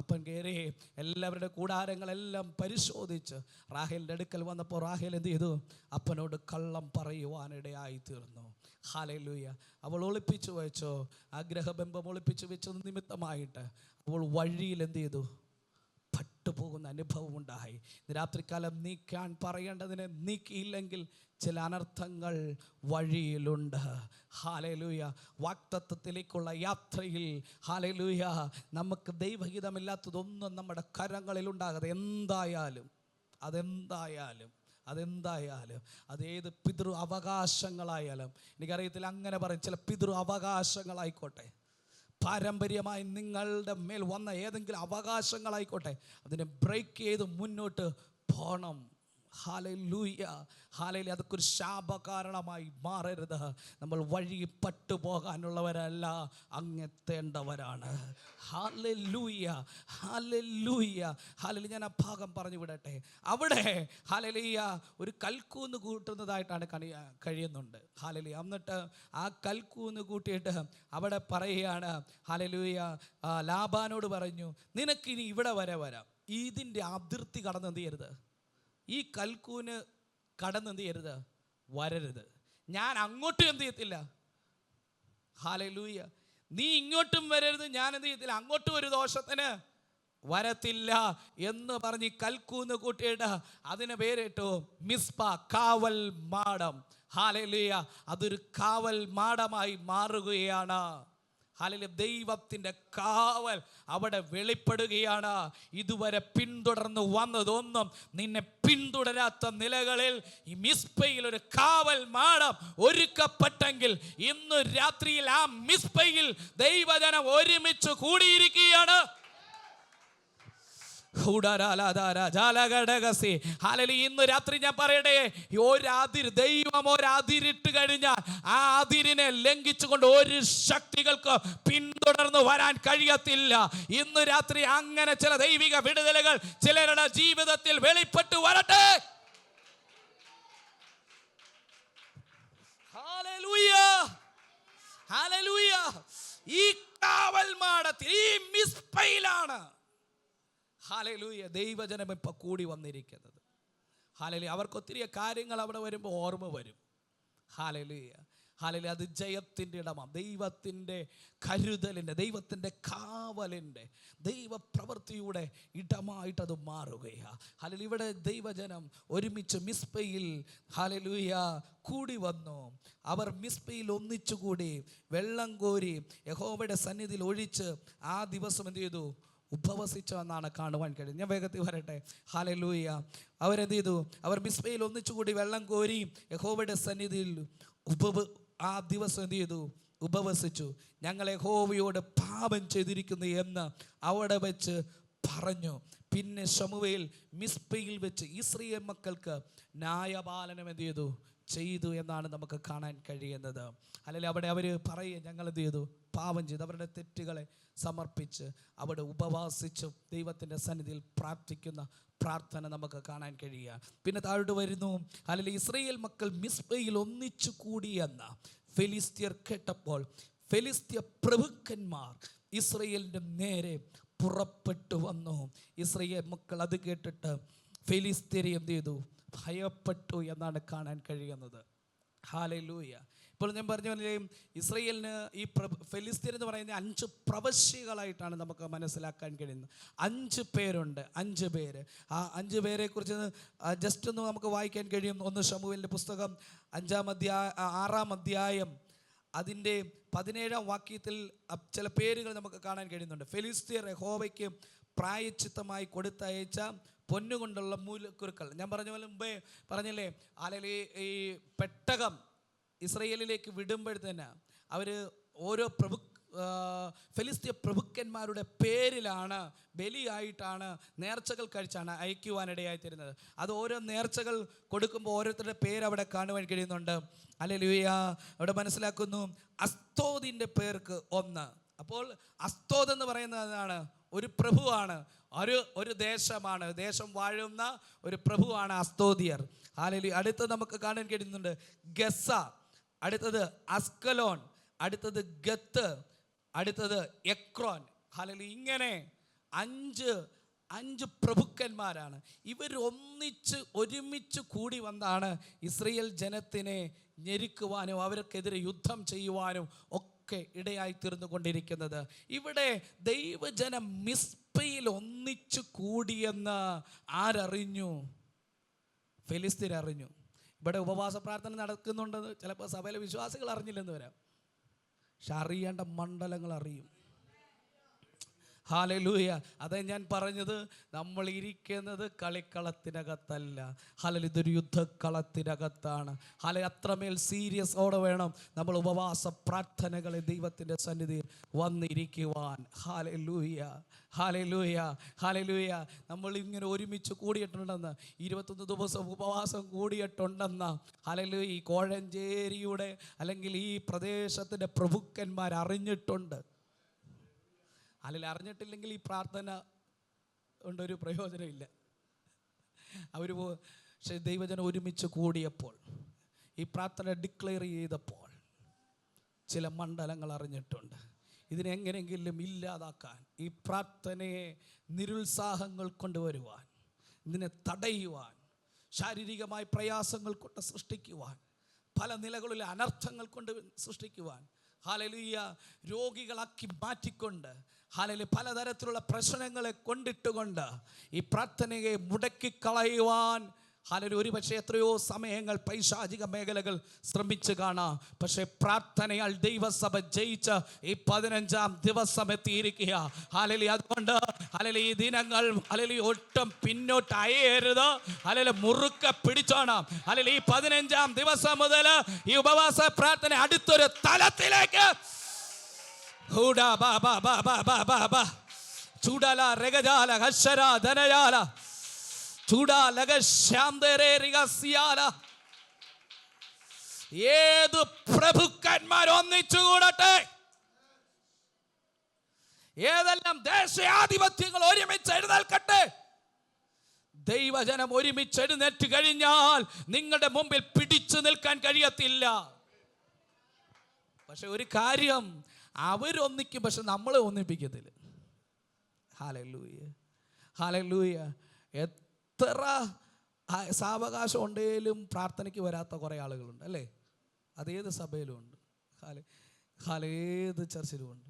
അപ്പൻ കയറി എല്ലാവരുടെ കൂടാരങ്ങളെല്ലാം പരിശോധിച്ച് റാഹേലിൻ്റെ അടുക്കൽ വന്നപ്പോൾ റാഹേൽ എന്ത് ചെയ്തു? അപ്പനോട് കള്ളം പറയുവാനിടയായി തീർന്നു. ഹല്ലേലൂയ. അവൾ ഒളിപ്പിച്ചു വെച്ചോ, ആ ഗ്രഹബിംബം ഒളിപ്പിച്ചു വെച്ചത് നിമിത്തമായിട്ട് അവൾ വഴിയിൽ എന്ത് ചെയ്തു? പെട്ടുപോകുന്ന അനുഭവം ഉണ്ടായി. രാത്രികാലം നീക്കാൻ പറയേണ്ടതിനെ നീക്കിയില്ലെങ്കിൽ ചില അനർത്ഥങ്ങൾ വഴിയിലുണ്ട്. ഹല്ലേലൂയ. വാക്തത്വത്തിലേക്കുള്ള യാത്രയിൽ ഹല്ലേലൂയ നമുക്ക് ദൈവഹിതമില്ലാത്തതൊന്നും നമ്മുടെ കരങ്ങളിൽ ഉണ്ടാകാതെ അതെന്തായാലും അതേത് പിതൃ അവകാശങ്ങളായാലും, എനിക്കറിയത്തില്ല, അങ്ങനെ പറയും, ചില പിതൃ അവകാശങ്ങളായിക്കോട്ടെ, പാരമ്പര്യമായി നിങ്ങളുടെ മേൽ വന്ന ഏതെങ്കിലും അവകാശങ്ങളായിക്കോട്ടെ, അതിനെ ബ്രേക്ക് ചെയ്ത് മുന്നോട്ട് പോകണം. ഹല്ലേലൂയ, ഹല്ലേലൂയ. അതൊക്കെ ഒരു ശാപകാരണമായി മാറരുത്. നമ്മൾ വഴി പട്ടുപോകാനുള്ളവരല്ല, അങ്ങെത്തേണ്ടവരാണ്. ഹല്ലേലൂയ, ഹല്ലേലൂയ, ഹല്ലേലൂയ. ഞാൻ ആ ഭാഗം പറഞ്ഞു വിടട്ടെ. അവിടെ ഹല്ലേലൂയ ഒരു കൽക്കൂന്ന് കൂട്ടുന്നതായിട്ടാണ് കഴിയുന്നുണ്ട്. ഹല്ലേലൂയ. എന്നിട്ട് ആ കൽക്കൂന്ന് കൂട്ടിയിട്ട് അവിടെ പറയുകയാണ്, ഹല്ലേലൂയ, ലാബാനോട് പറഞ്ഞു, നിനക്കിനി ഇവിടെ വരെ വരാം, ഇതിൻ്റെ അതിർത്തി കടന്ന് എന്ത് ചെയ്യരുത്, ഈ കൽക്കൂന് കടന്ന് എന്ത് ചെയ്യരുത്, വരരുത്. ഞാൻ അങ്ങോട്ടും എന്ത് ചെയ്യത്തില്ല. ഹല്ലേലൂയ. നീ ഇങ്ങോട്ടും വരരുത്, ഞാൻ എന്ത് ചെയ്യത്തില്ല, അങ്ങോട്ടും ഒരു ദോഷത്തിന് വരത്തില്ല എന്ന് പറഞ്ഞ് കൽക്കൂന്ന് കൂട്ടിയിട്ട് അതിന് പേരിട്ടു മിസ്പ, കാവൽ മാടം. ഹല്ലേലൂയ. അതൊരു കാവൽ മാടമായി മാറുകയാണ്. ഹല്ലേലൂയ, ദൈവത്തിൻ്റെ കാവൽ അവിടെ വെളിപ്പെടുകയാണ്. ഇതുവരെ പിന്തുടർന്ന് വന്നതൊന്നും നിന്നെ പിന്തുടരാത്ത നിലകളിൽ ഈ മിസ്പയിൽ ഒരു കാവൽ മാടം ഒരുക്കപ്പെട്ടെങ്കിൽ ഇന്ന് രാത്രിയിൽ ആ മിസ്പയിൽ ദൈവജനം ഒരുമിച്ച് കൂടിയിരിക്കുകയാണ്. ഇന്ന് രാത്രി ഞാൻ പറയട്ടെ, ദൈവം ഒരതിരിട്ട് കഴിഞ്ഞാൽ ആ അതിരിനെ ലംഘിച്ചുകൊണ്ട് ഒരു ശക്തികൾക്ക് പിന്തുടർന്ന് വരാൻ കഴിയത്തില്ല. ഇന്ന് രാത്രി അങ്ങനെ ചില ദൈവിക വിടുതലുകൾ ചിലരുടെ ജീവിതത്തിൽ വെളിപ്പെട്ടു വരട്ടെ. Hallelujah, hallelujah. ഈ കാവൽ മാടത്തിൽ, ഈ മിസ്പയിലാണ് ഹല്ലേലൂയ ദൈവജനം ഇപ്പം കൂടി വന്നിരിക്കുന്നത്. ഹല്ലേലൂയ. അവർക്ക് ഒത്തിരി കാര്യങ്ങൾ അവിടെ വരുമ്പോൾ ഓർമ്മ വരും. Hallelujah, hallelujah. അത് ജയത്തിൻ്റെ ഇടമാണ്, ദൈവത്തിൻ്റെ കരുതലിൻ്റെ, ദൈവത്തിൻ്റെ കാവലിൻ്റെ, ദൈവപ്രവൃത്തിയുടെ ഇടമായിട്ടത് മാറുകയാണ്. ഹല്ലേലൂയ. ഇവിടെ ദൈവജനം ഒരുമിച്ച് മിസ്പയിൽ ഹല്ലേലൂയ കൂടി വന്നു. അവർ മിസ്പയിൽ ഒന്നിച്ചുകൂടി വെള്ളം കോരി യഹോവയുടെ സന്നിധിയിൽ ഒഴിച്ച് ആ ദിവസം എന്ത് ചെയ്തു? ഉപവസിച്ചു എന്നാണ് കാണുവാൻ കഴിയുന്നത്. ഞാൻ വേഗത്തിൽ വരട്ടെ. ഹല്ലേലൂയ. അവരെന്ത് ചെയ്തു? അവർ മിസ്പയിൽ ഒന്നിച്ചുകൂടി വെള്ളം കോരി യഹോവയുടെ സന്നിധിയിൽ ആ ദിവസം എന്ത് ചെയ്തു? ഉപവസിച്ചു. ഞങ്ങൾ യഹോവയോട് പാപം ചെയ്തിരിക്കുന്നു എന്ന് അവിടെ വെച്ച് പറഞ്ഞു. പിന്നെ ശമൂവേൽ മിസ്പയിൽ വെച്ച് ഇസ്രായേൽ മക്കൾക്ക് ന്യായപാലനം എന്ത് ചെയ്തു എന്നാണ് നമുക്ക് കാണാൻ കഴിയുന്നത്. അല്ലെങ്കിൽ അവിടെ അവർ പറയുക, ഞങ്ങൾ എന്ത് ചെയ്തു? പാപം ചെയ്തു. അവരുടെ തെറ്റുകളെ സമർപ്പിച്ച് അവിടെ ഉപവാസിച്ച് ദൈവത്തിൻ്റെ സന്നിധിയിൽ പ്രാർത്ഥിക്കുന്ന പ്രാർത്ഥന നമുക്ക് കാണാൻ കഴിയുക. പിന്നെ താഴോട്ട് വരുന്നു. അല്ലെങ്കിൽ ഇസ്രായേൽ മക്കൾ മിസ്പയിൽ ഒന്നിച്ചു കൂടിയെന്ന ഫെലിസ്ത്യർ കേട്ടപ്പോൾ ഫെലിസ്ത്യ പ്രഭുക്കന്മാർ ഇസ്രായേലിൻ്റെ നേരെ പുറപ്പെട്ടു വന്നു. ഇസ്രായേൽ മക്കൾ അത് കേട്ടിട്ട് ഫെലിസ്ത്യരെ എന്ത് ചെയ്തു? ഭയപ്പെട്ടു എന്നാണ് കാണാൻ കഴിയുന്നത്. ഹല്ലേലൂയ. ഇപ്പോൾ ഞാൻ പറഞ്ഞ പോലെ ഇസ്രായേലിന് ഈ ഫെലിസ്ത്യർ എന്ന് പറയുന്ന 5 പ്രവശ്യകളായിട്ടാണ് നമുക്ക് മനസ്സിലാക്കാൻ കഴിയുന്നത്. 5 പേരുണ്ട്, 5 പേര്. ആ 5 പേരെ കുറിച്ച് ജസ്റ്റ് ഒന്ന് നമുക്ക് വായിക്കാൻ കഴിയും. 1 ശമൂവേലിൻ്റെ പുസ്തകം 6-ാം അധ്യായം അതിൻ്റെ 17-ാം വാക്യത്തിൽ ചില പേരുകൾ നമുക്ക് കാണാൻ കഴിയുന്നുണ്ട്. ഫെലിസ്ത്യർ യഹോവയ്ക്ക് പ്രായശ്ചിത്തമായി കൊടുത്തയച്ച പൊന്നുകൊണ്ടുള്ള മൂലക്കുരുക്കൾ. ഞാൻ പറഞ്ഞ പോലെ മുമ്പേ പറഞ്ഞില്ലേ, അല്ലെങ്കിൽ ഈ പെട്ടകം ഇസ്രായേലിലേക്ക് വിടുമ്പോഴത്തേന് അവർ ഓരോ ഫെലിസ്ത്യ പ്രഭുക്കന്മാരുടെ പേരിലാണ് ബലിയായിട്ടാണ് നേർച്ചകൾ കഴിച്ചാണ് അയക്കുവാനിടയായി തരുന്നത്. അത് ഓരോ നേർച്ചകൾ കൊടുക്കുമ്പോൾ ഓരോരുത്തരുടെ പേര് അവിടെ കാണുവാൻ കഴിയുന്നുണ്ട്. ഹല്ലേലൂയ. അവിടെ മനസ്സിലാക്കുന്നു അസ്തോദിൻ്റെ പേർക്ക് 1. അപ്പോൾ അസ്തോദ് എന്ന് പറയുന്നതാണ് ഒരു പ്രഭുവാണ്, ഒരു ദേശമാണ്, ദേശം വാഴുന്ന ഒരു പ്രഭുവാണ് അസ്തോദിയർ. ഹല്ലേലൂയ. അടുത്ത് നമുക്ക് കാണാൻ കഴിയുന്നുണ്ട് ഗസ, അടുത്തത് അസ്കലോൺ, അടുത്തത് ഗത്ത്, അടുത്തത് എക്രോൻ. ഹല്ലേലൂയ. ഇങ്ങനെ 5 പ്രഭുക്കന്മാരാണ്. ഇവർ ഒരുമിച്ച് കൂടി വന്നാണ് ഇസ്രായേൽ ജനത്തിനെ ഞെരുക്കുവാനും അവർക്കെതിരെ യുദ്ധം ചെയ്യുവാനും ഒക്കെ ഇടയായി തീർന്നു കൊണ്ടിരിക്കുന്നത്. ഇവിടെ ദൈവജനം മിസ്പയിൽ ഒന്നിച്ചു കൂടിയെന്ന് ആരറിഞ്ഞു? ഫെലിസ്ത്യർ അറിഞ്ഞു. ഇവിടെ ഉപവാസ പ്രാർത്ഥന നടക്കുന്നുണ്ടെന്ന് ചിലപ്പോൾ സഭയിലെ വിശ്വാസികൾ അറിഞ്ഞില്ലെന്ന് വരാം, പക്ഷെ അറിയേണ്ട മണ്ഡലങ്ങൾ അറിയും. ഹല്ലേലൂയ. അതെ ഞാൻ പറഞ്ഞത്, നമ്മൾ ഇരിക്കുന്നത് കളിക്കളത്തിനകത്തല്ല. ഹല്ലേലൂയ, ഇതൊരു യുദ്ധക്കളത്തിനകത്താണ്. ഹല്ലേലൂയ. അത്രമേൽ സീരിയസോടെ വേണം നമ്മൾ ഉപവാസ പ്രാർത്ഥനകളെ ദൈവത്തിൻ്റെ സന്നിധിയിൽ വന്നിരിക്കുവാൻ. ഹല്ലേലൂയ, ഹല്ലേലൂയ, ഹല്ലേലൂയ. നമ്മൾ ഇങ്ങനെ ഒരുമിച്ച് കൂടിയിട്ടുണ്ടെന്ന്, 21 ദിവസം ഉപവാസം കൂടിയിട്ടുണ്ടെന്ന് ഹല്ലേലൂയ ഈ കോഴഞ്ചേരിയുടെ അല്ലെങ്കിൽ ഈ പ്രദേശത്തിൻ്റെ പ്രഭുക്കന്മാർ അറിഞ്ഞിട്ടുണ്ട്. അല്ലെങ്കിൽ അറിഞ്ഞിട്ടില്ലെങ്കിൽ ഈ പ്രാർത്ഥന കൊണ്ടൊരു പ്രയോജനമില്ല. പക്ഷേ ദൈവജനം ഒരുമിച്ച് കൂടിയപ്പോൾ, ഈ പ്രാർത്ഥന ഡിക്ലെയർ ചെയ്തപ്പോൾ ചില മണ്ഡലങ്ങൾ അറിഞ്ഞിട്ടുണ്ട്. ഇതിനെങ്ങനെയെങ്കിലും ഇല്ലാതാക്കാൻ, ഈ പ്രാർത്ഥനയെ നിരുത്സാഹങ്ങൾ കൊണ്ടുവരുവാൻ, ഇതിനെ തടയുവാൻ, ശാരീരികമായ പ്രയാസങ്ങൾ കൊണ്ട് സൃഷ്ടിക്കുവാൻ, പല നിലകളിലെ അനർത്ഥങ്ങൾ കൊണ്ട് സൃഷ്ടിക്കുവാൻ, ഹല്ലേലൂയ, രോഗികളാക്കി മാറ്റിക്കൊണ്ട്, ഹല്ലേലൂയ, പലതരത്തിലുള്ള പ്രശ്നങ്ങളെ കൊണ്ടിട്ടുകൊണ്ട് ഈ പ്രാർത്ഥനയെ മുടക്കിക്കളയുവാൻ ഹാലലൂയ. ഒരു പക്ഷേ എത്രയോ സമയങ്ങൾ പൈശാചിക മേഖലകൾ ശ്രമിച്ചു കാണാം. പക്ഷേ പ്രാർത്ഥനയാൽ ദൈവസഭ ജയിച്ച ഈ 15-ാം ദിവസം എത്തിയിരിക്കുക. ഹാലലൂയ. അതുകൊണ്ട് ഹാലലൂയ ഈ ദിനങ്ങൾ ഹാലലൂയ ഒട്ടും പിന്നോട്ട് അയയരുത്. ഹാലലൂയ മുറുക്കെ പിടിച്ചോണം. ഹാലലൂയ ഈ 15-ാം ദിവസം മുതൽ ഈ ഉപവാസ പ്രാർത്ഥന അടുത്തൊരു തലത്തിലേക്ക് ചൂടാല രഗജാല ഹശര ധനജാല ഏത് പ്രഭുക്കന്മാർ ഒന്നിച്ചുകൂടട്ടെ, ഏതെല്ലാം ദേശീയാധിപത്യങ്ങൾ ഒരുമിച്ച് എഴുന്നേൽക്കട്ടെ. ദൈവജനം ഒരുമിച്ച് എഴുന്നേറ്റ് കഴിഞ്ഞാൽ നിങ്ങളുടെ മുമ്പിൽ പിടിച്ചു നിൽക്കാൻ കഴിയത്തില്ല. പക്ഷെ ഒരു കാര്യം, അവരൊന്നിക്കും, പക്ഷെ നമ്മളെ ഒന്നിപ്പിക്കത്തില്ല. Hallelujah, hallelujah. എത്ര സാവകാശം ഉണ്ടെങ്കിലും പ്രാർത്ഥനയ്ക്ക് വരാത്ത കുറേ ആളുകളുണ്ട് അല്ലേ? അതേത് സഭയിലും ഉണ്ട്, ഏത് ചർച്ചിലും ഉണ്ട്.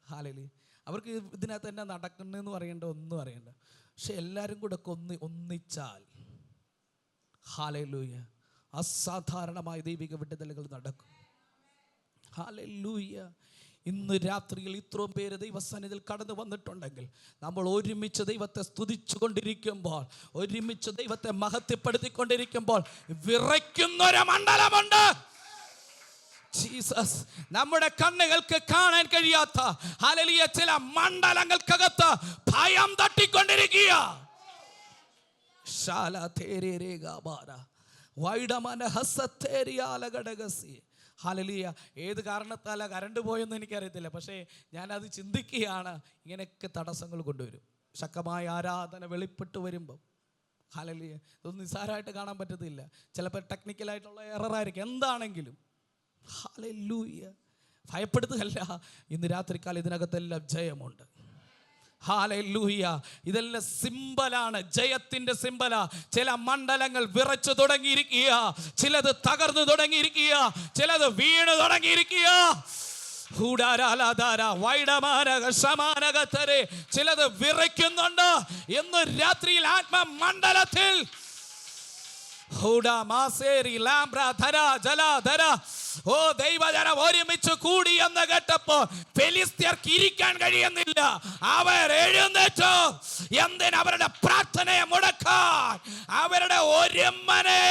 ഹല്ലേലൂയ. അവർക്ക് ഇതിനകത്ത് തന്നെ നടക്കണമെന്ന് പറയേണ്ട, ഒന്നും അറിയണ്ട. പക്ഷെ എല്ലാവരും കൂടെ ഒന്നിച്ചാൽ ഹല്ലേലൂയ അസാധാരണമായ ദൈവിക വിടുതലുകൾ നടക്കും. ഹല്ലേലൂയ. ഇന്ന് രാത്രിയിൽ ഇത്രയും പേര് ദൈവസന്നിധിയിൽ കടന്നു വന്നിട്ടുണ്ടെങ്കിൽ, നമ്മൾ ഒരുമിച്ച് ദൈവത്തെ സ്തുതിച്ചു കൊണ്ടിരിക്കുമ്പോൾ, ഒരുമിച്ച് ദൈവത്തെ മഹത്വപ്പെടുത്തിക്കൊണ്ടിരിക്കുമ്പോൾ വിറയ്ക്കുന്നൊരു മണ്ഡലമുണ്ട്. ജീസസ്, നമ്മുടെ കണ്ണുകൾക്ക് കാണാൻ കഴിയാത്ത ഹല്ലേലൂയ ചില മണ്ഡലങ്ങൾക്കകത്ത് ഭയം തട്ടിക്കൊണ്ടിരിക്കുക. ഹല്ലേലൂയ. ഏത് കാരണത്താല കറണ്ട് പോയെന്ന് എനിക്കറിയത്തില്ല. പക്ഷേ ഞാനത് ചിന്തിക്കുകയാണ്. ഇങ്ങനെയൊക്കെ തടസ്സങ്ങൾ കൊണ്ടുവരും. ശക്തമായ ആരാധന വെളിപ്പെട്ട് വരുമ്പം ഹല്ലേലൂയ ഇതൊന്നും നിസ്സാരമായിട്ട് കാണാൻ പറ്റത്തില്ല. ചിലപ്പോൾ ടെക്നിക്കലായിട്ടുള്ള എററായിരിക്കും. എന്താണെങ്കിലും ഹല്ലേലൂയ ഭയപ്പെടുത്തുകയല്ല. ഇന്ന് രാത്രിക്കാലം ഇതിനകത്തെല്ലാം ജയമുണ്ട്. ഹല്ലേലൂയ. ഇതെല്ലാം സിംബലാണ്, ജയത്തിന്റെ സിംബലാ. ചില മണ്ഡലങ്ങൾ വിറച്ചു തുടങ്ങിയിരിക്കുക, ചിലത് തകർന്നു തുടങ്ങിയിരിക്കുക, ചിലത് വീണു തുടങ്ങിയിരിക്കുക. ചിലത് വിറയ്ക്കുന്നുണ്ട്. ഇന്ന് രാത്രിയിൽ ആത്മമണ്ഡലത്തിൽ ഓ ദൈവജനം ഒരുമിച്ച് കൂടി എന്ന് കേട്ടപ്പോൾ ഫെലിസ്ത്യർക്ക് ഇരിക്കാൻ കഴിയുന്നില്ല. അവർ എഴുന്നേറ്റു. എന്തിന്? അവരുടെ പ്രാർത്ഥനയെ മുടക്കാൻ, അവരുടെ ഒരുമനെ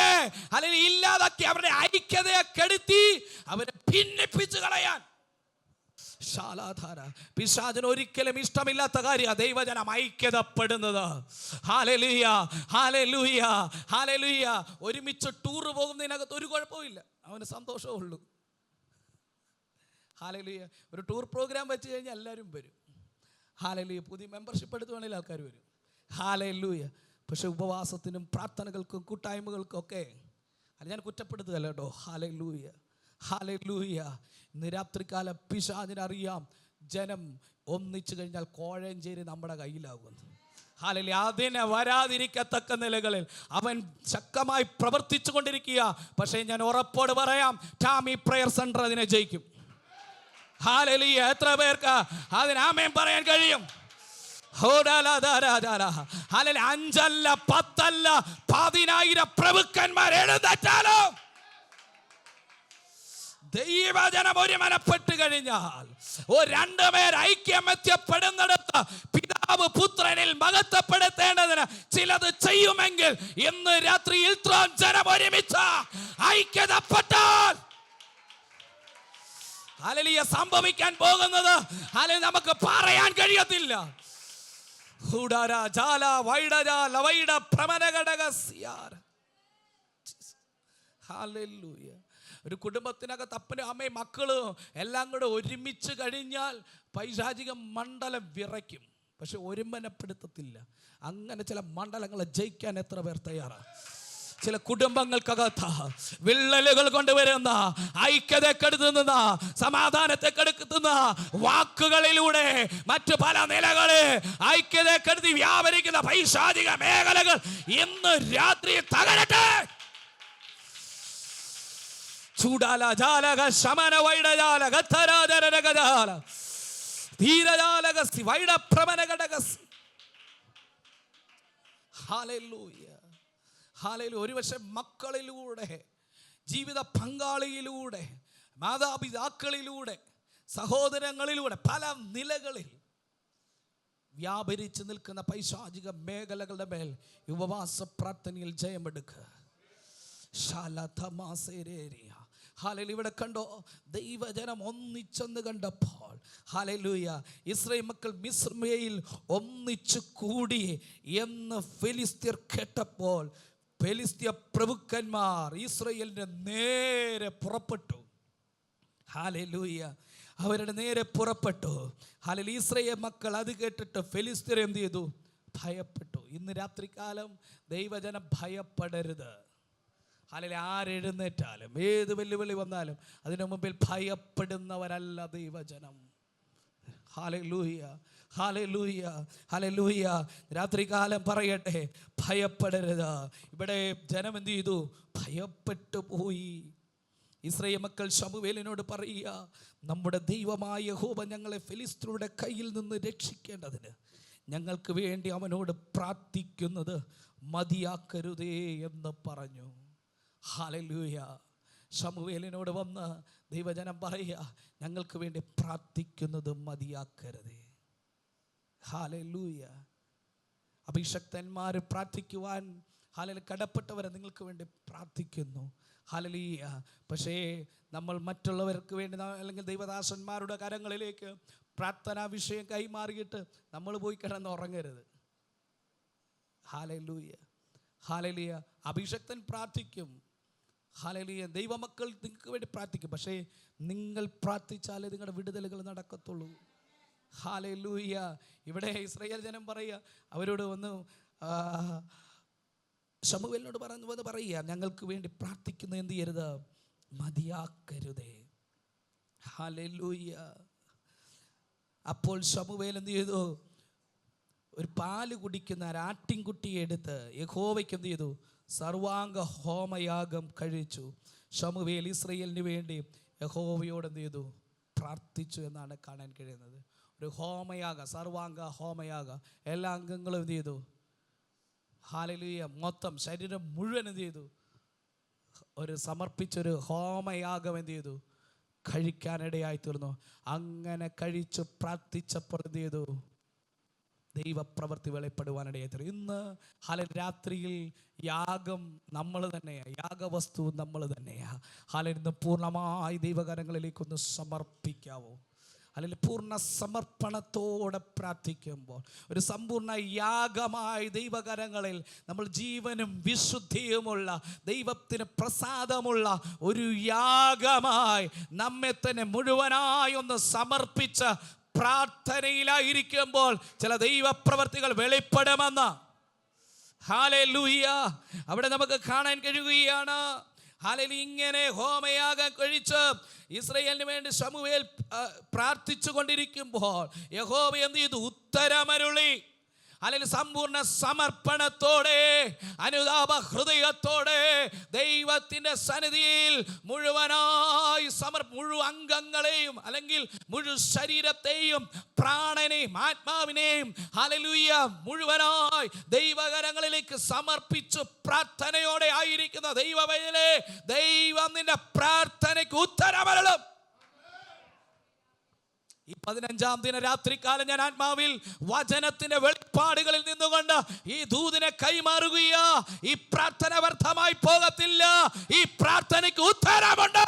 അല്ലെങ്കിൽ ഇല്ലാതാക്കി, അവരുടെ ഐക്യതയെ കെടുത്തി, അവരെ ഭിന്നിപ്പിച്ചു കളയാൻ. പിശാചിന് ഒരിക്കലും ഇഷ്ടമില്ലാത്ത കാര്യം ദൈവജനം ഐക്യതപ്പെടുന്നത്. ഹല്ലേലൂയ, ഹല്ലേലൂയ, ഹല്ലേലൂയ. ഒരുമിച്ച് ടൂർ പോകുന്നതിനകത്ത് ഒരു കുഴപ്പമില്ല, അവന് സന്തോഷമേ ഉള്ളൂ. ഹല്ലേലൂയ. ഒരു ടൂർ പ്രോഗ്രാം വെച്ച് കഴിഞ്ഞാൽ എല്ലാവരും വരും. ഹല്ലേലൂയ. പുതിയ മെമ്പർഷിപ്പ് എടുത്തുവാണെങ്കിൽ ആൾക്കാർ വരും. ഹല്ലേലൂയ. പക്ഷെ ഉപവാസത്തിനും പ്രാർത്ഥനകൾക്കും കൂട്ടായ്മകൾക്കും ഒക്കെ അത് ഞാൻ കുറ്റപ്പെടുത്തുകയല്ല കേട്ടോ. Hallelujah, hallelujah. ഇന്ന് രാത്രികാല പിശാചിനറിയാം ജനം ഒന്നിച്ചു കഴിഞ്ഞാൽ കോഴഞ്ചേരി നമ്മുടെ കയ്യിലാകുന്നു. ഹല്ലേലൂയ. അതിനെ വരാതിരിക്കത്തക്ക നിലകളിൽ അവൻ ശക്തമായി പ്രവർത്തിച്ചു കൊണ്ടിരിക്കുക. പക്ഷേ ഞാൻ ഉറപ്പോട് പറയാം, ടാമി പ്രയർ സെന്റർ അതിനെ ജയിക്കും. ഹല്ലേലൂയ. എത്ര പേർക്ക് അതിന് ആമേൻ പറയാൻ കഴിയും? 5 അല്ല 10 അല്ല 10,000 പ്രഭുക്കന്മാർ എഴുന്നേറ്റാലോ ദൈവജനം ഒരുമനപ്പെട്ട് കഴിഞ്ഞാൽ, 2 പേർ ഐക്യമെത്തിയപ്പെടുന്നിടത്ത് പിതാവ് പുത്രനിൽ മഹത്വപ്പെടുത്തേണ്ടതിന് ചിലത് ചെയ്യുമെങ്കിൽ, ഇന്ന് രാത്രി ഇത്രയും ജനം ഒരുമിച്ച് ഐക്യതപ്പെട്ടാൽ ഹല്ലേലൂയ സംഭവിക്കാൻ പോകുന്നത് ഹല്ലേലൂയ നമുക്ക് പറയാൻ കഴിയത്തില്ല. ഹല്ലേലൂയ. ഒരു കുടുംബത്തിനകത്ത് അപ്പനും അമ്മയും മക്കളും എല്ലാം കൂടെ ഒരുമിച്ച് കഴിഞ്ഞാൽ പൈശാചിക മണ്ഡലം വിറയ്ക്കും, പക്ഷെ ഒരുമനപ്പെടുത്തത്തില്ല. അങ്ങനെ ചില മണ്ഡലങ്ങളെ ജയിക്കാൻ എത്ര പേർ തയ്യാറാണ്? ചില കുടുംബങ്ങൾക്കകത്ത് വിള്ളലുകൾ കൊണ്ടുവരുന്ന, ഐക്യത കെടുത്തുന്ന, സമാധാനത്തെ കെടുത്തുന്ന വാക്കുകളിലൂടെ മറ്റു പല നിലകളിൽ ഐക്യത കെടുത്തി വ്യാപരിക്കുന്ന പൈശാചിക മേഖലകൾ ഇന്ന് രാത്രി തകരട്ടെ. ചൂടാല ജാലക ശമന വൈഡജാല ഗത്തരാദരഗജാല ധീരജാലകസി വൈഡ പ്രമനഗടകസി. Hallelujah, hallelujah. ഒരുപക്ഷെ മക്കളിലൂടെ, ജീവിത പങ്കാളിയിലൂടെ, മാതാപിതാക്കളിലൂടെ, സഹോദരങ്ങളിലൂടെ, പല നിലകളിൽ വ്യാപരിച്ച് നിൽക്കുന്ന പൈശാചിക മേഖലകളുടെ മേൽ ഉപവാസ പ്രാർത്ഥനയിൽ ജയമെടുക്കുക. ഹല്ലേലൂയ. ഇവിടെ കണ്ടോ, ദൈവജനം ഒന്നിച്ചെന്ന് കണ്ടപ്പോൾ, ഹല്ലേലൂയ, ഇസ്രായേൽ മക്കൾ മിസ്രയീമിൽ ഒന്നിച്ചു കൂടി എന്ന് ഫെലിസ്ത്യർ കേട്ടപ്പോൾ, ഫെലിസ്ത്യ പ്രഭുക്കന്മാർ ഇസ്രായേലിന്റെ നേരെ പുറപ്പെട്ടു. ഹല്ലേലൂയ. അവരുടെ നേരെ പുറപ്പെട്ടു. ഹല്ലേലൂയ. ഇസ്രായേൽ മക്കൾ അത് കേട്ടിട്ട് ഫെലിസ്ത്യർ എന്ത് ചെയ്തു? ഭയപ്പെട്ടു. ഇന്ന് രാത്രികാലം ദൈവജനം ഭയപ്പെടരുത്. ഹല്ലേലൂയ. ആരെഴുന്നേറ്റാലും ഏത് വെല്ലുവിളി വന്നാലും അതിനു മുമ്പിൽ ഭയപ്പെടുന്നവരല്ല ദൈവജനം. ഹല്ലേലൂയ, ഹല്ലേലൂയ, ഹല്ലേലൂയ. രാത്രികാലം പറയട്ടെ, ഭയപ്പെടരുത്. ഇവിടെ ജനം എന്ത് ചെയ്തു? ഭയപ്പെട്ടു പോയി. ഇസ്രായേൽ മക്കൾ ശമൂവേലിനോട് പറയുക, നമ്മുടെ ദൈവമായ യഹോവ ഞങ്ങളെ ഫെലിസ്ത്യരുടെ കയ്യിൽ നിന്ന് രക്ഷിക്കേണ്ടതിന് ഞങ്ങൾക്ക് വേണ്ടി അവനോട് പ്രാർത്ഥിക്കുന്നത് മതിയാക്കരുതേ എന്ന് പറഞ്ഞു. ഹല്ലേലൂയ. ശമൂവേലിനോട് വന്ന് ദൈവജനം പറയുക, ഞങ്ങൾക്ക് വേണ്ടി പ്രാർത്ഥിക്കുന്നത് മതിയാക്കരുതേ. ഹല്ലേലൂയ. അഭിഷക്തന്മാർ പ്രാർത്ഥിക്കുവാൻ, ഹല്ലേലൂയ, കടപ്പെട്ടവരെ നിങ്ങൾക്ക് വേണ്ടി പ്രാർത്ഥിക്കുന്നു. ഹല്ലേലൂയ. പക്ഷേ നമ്മൾ മറ്റുള്ളവർക്ക് വേണ്ടി, അല്ലെങ്കിൽ ദൈവദാസന്മാരുടെ കരങ്ങളിലേക്ക് പ്രാർത്ഥനാ വിഷയം കൈമാറിയിട്ട് നമ്മൾ പോയി കിടന്ന് ഉറങ്ങരുത്. Hallelujah, hallelujah. അഭിഷക്തൻ പ്രാർത്ഥിക്കും. ഹല്ലേലൂയ. ദൈവമക്കൾ നിങ്ങൾക്ക് വേണ്ടി പ്രാർത്ഥിക്കും. പക്ഷേ നിങ്ങൾ പ്രാർത്ഥിച്ചാലേ നിങ്ങളുടെ വിടുതലുകൾ നടക്കത്തുള്ളൂ. ഹല്ലേലൂയ. ഇവിടെ ഇസ്രായേൽ ജനം പറയുക, അവരോട് വന്ന് ശമൂവേലിനോട് പറയുക, ഞങ്ങൾക്ക് വേണ്ടി പ്രാർത്ഥിക്കുന്നത് എന്ത് ചെയ്യരുത്? മതിയാക്കരുതേ. ഹല്ലേലൂയ. അപ്പോൾ ശമൂവേൽ എന്ത് ചെയ്തു? ഒരു പാല് കുടിക്കുന്ന ഒരാട്ടിൻകുട്ടിയെ എടുത്ത് യഹോവയ്ക്ക് എന്ത് ചെയ്തു? സർവാംഗ ഹോമയാഗം കഴിച്ചു. ശമൂവേൽ ഇസ്രായേലിന് വേണ്ടി യഹോവയോട് എന്ത് ചെയ്തു? പ്രാർത്ഥിച്ചു എന്നാണ് കാണാൻ കഴിയുന്നത്. ഒരു ഹോമയാഗ, സർവാംഗ ഹോമയാഗ, എല്ലാ അംഗങ്ങളും എന്ത് ചെയ്തു? ഹല്ലേലൂയ. മൊത്തം ശരീരം മുഴുവൻ എന്ത് ചെയ്തു? ഒരു സമർപ്പിച്ചൊരു ഹോമയാഗം എന്ത് ചെയ്തു? കഴിക്കാനിടയായി തീർന്നു. അങ്ങനെ കഴിച്ചു പ്രാർത്ഥിച്ചപ്പോൾ എന്ത് ചെയ്തു? ദൈവപ്രവൃത്തി വെളിപ്പെടുവാനിടയായി തീർന്നു. ഇന്ന് രാത്രിയിൽ യാഗം നമ്മൾ തന്നെയാണ്, യാഗവസ്തു നമ്മൾ തന്നെയാണ്. ഇന്ന് പൂർണ്ണമായി ദൈവകരങ്ങളിലേക്കൊന്ന് സമർപ്പിക്കാവോ? അല്ലെങ്കിൽ പൂർണ്ണ സമർപ്പണത്തോടെ പ്രാർത്ഥിക്കുമ്പോൾ ഒരു സമ്പൂർണ്ണ യാഗമായി ദൈവകരങ്ങളിൽ നമ്മൾ ജീവനും വിശുദ്ധിയുമുള്ള, ദൈവത്തിന് പ്രസാദമുള്ള ഒരു യാഗമായി നമ്മെ തന്നെ മുഴുവനായി ഒന്ന് സമർപ്പിച്ച പ്രാർത്ഥനയിലായിരിക്കുമ്പോൾ ചില ദൈവപ്രവർത്തികൾ വെളിപ്പെടുമെന്ന് ഹല്ലേലൂയ അവിടെ നമുക്ക് കാണാൻ കഴിയുകയാണ്. ഹല്ലേലൂയ. ഇങ്ങനെ ഹോമയാഗം കഴിച്ച് ഇസ്രായേലിന് വേണ്ടി ശമൂവേൽ പ്രാർത്ഥിച്ചു കൊണ്ടിരിക്കുമ്പോൾ യഹോവ എന്ത് ചെയ്തു? ഉത്തരമരുളി. അല്ലെങ്കിൽ സമ്പൂർണ്ണ സമർപ്പണത്തോടെ, അനുതാപ ഹൃദയത്തോടെ ദൈവത്തിൻ്റെ സന്നിധിയിൽ മുഴുവനായി മുഴു അംഗങ്ങളെയും, അല്ലെങ്കിൽ മുഴു ശരീരത്തെയും, പ്രാണനെയും ആത്മാവിനെയും ഹല്ലേലൂയ മുഴുവനായി ദൈവകരങ്ങളിലേക്ക് സമർപ്പിച്ചു പ്രാർത്ഥനയോടെ ആയിരിക്കുന്ന ദൈവമേ, ദൈവം നിന്റെ പ്രാർത്ഥനയ്ക്ക് ഉത്തരമരുളും. ഈ 15-ാം ദിന രാത്രികാലം ഞാൻ ആത്മാവിൽ വചനത്തിന്റെ വെളിപ്പാടുകളിൽ നിന്നുകൊണ്ട് ഈ ദൂതിനെ കൈമാറുകയാ. ഈ പ്രാർത്ഥന വ്യർത്ഥമായി പോകത്തില്ല. ഈ പ്രാർത്ഥനയ്ക്ക് ഉത്തരമുണ്ട്.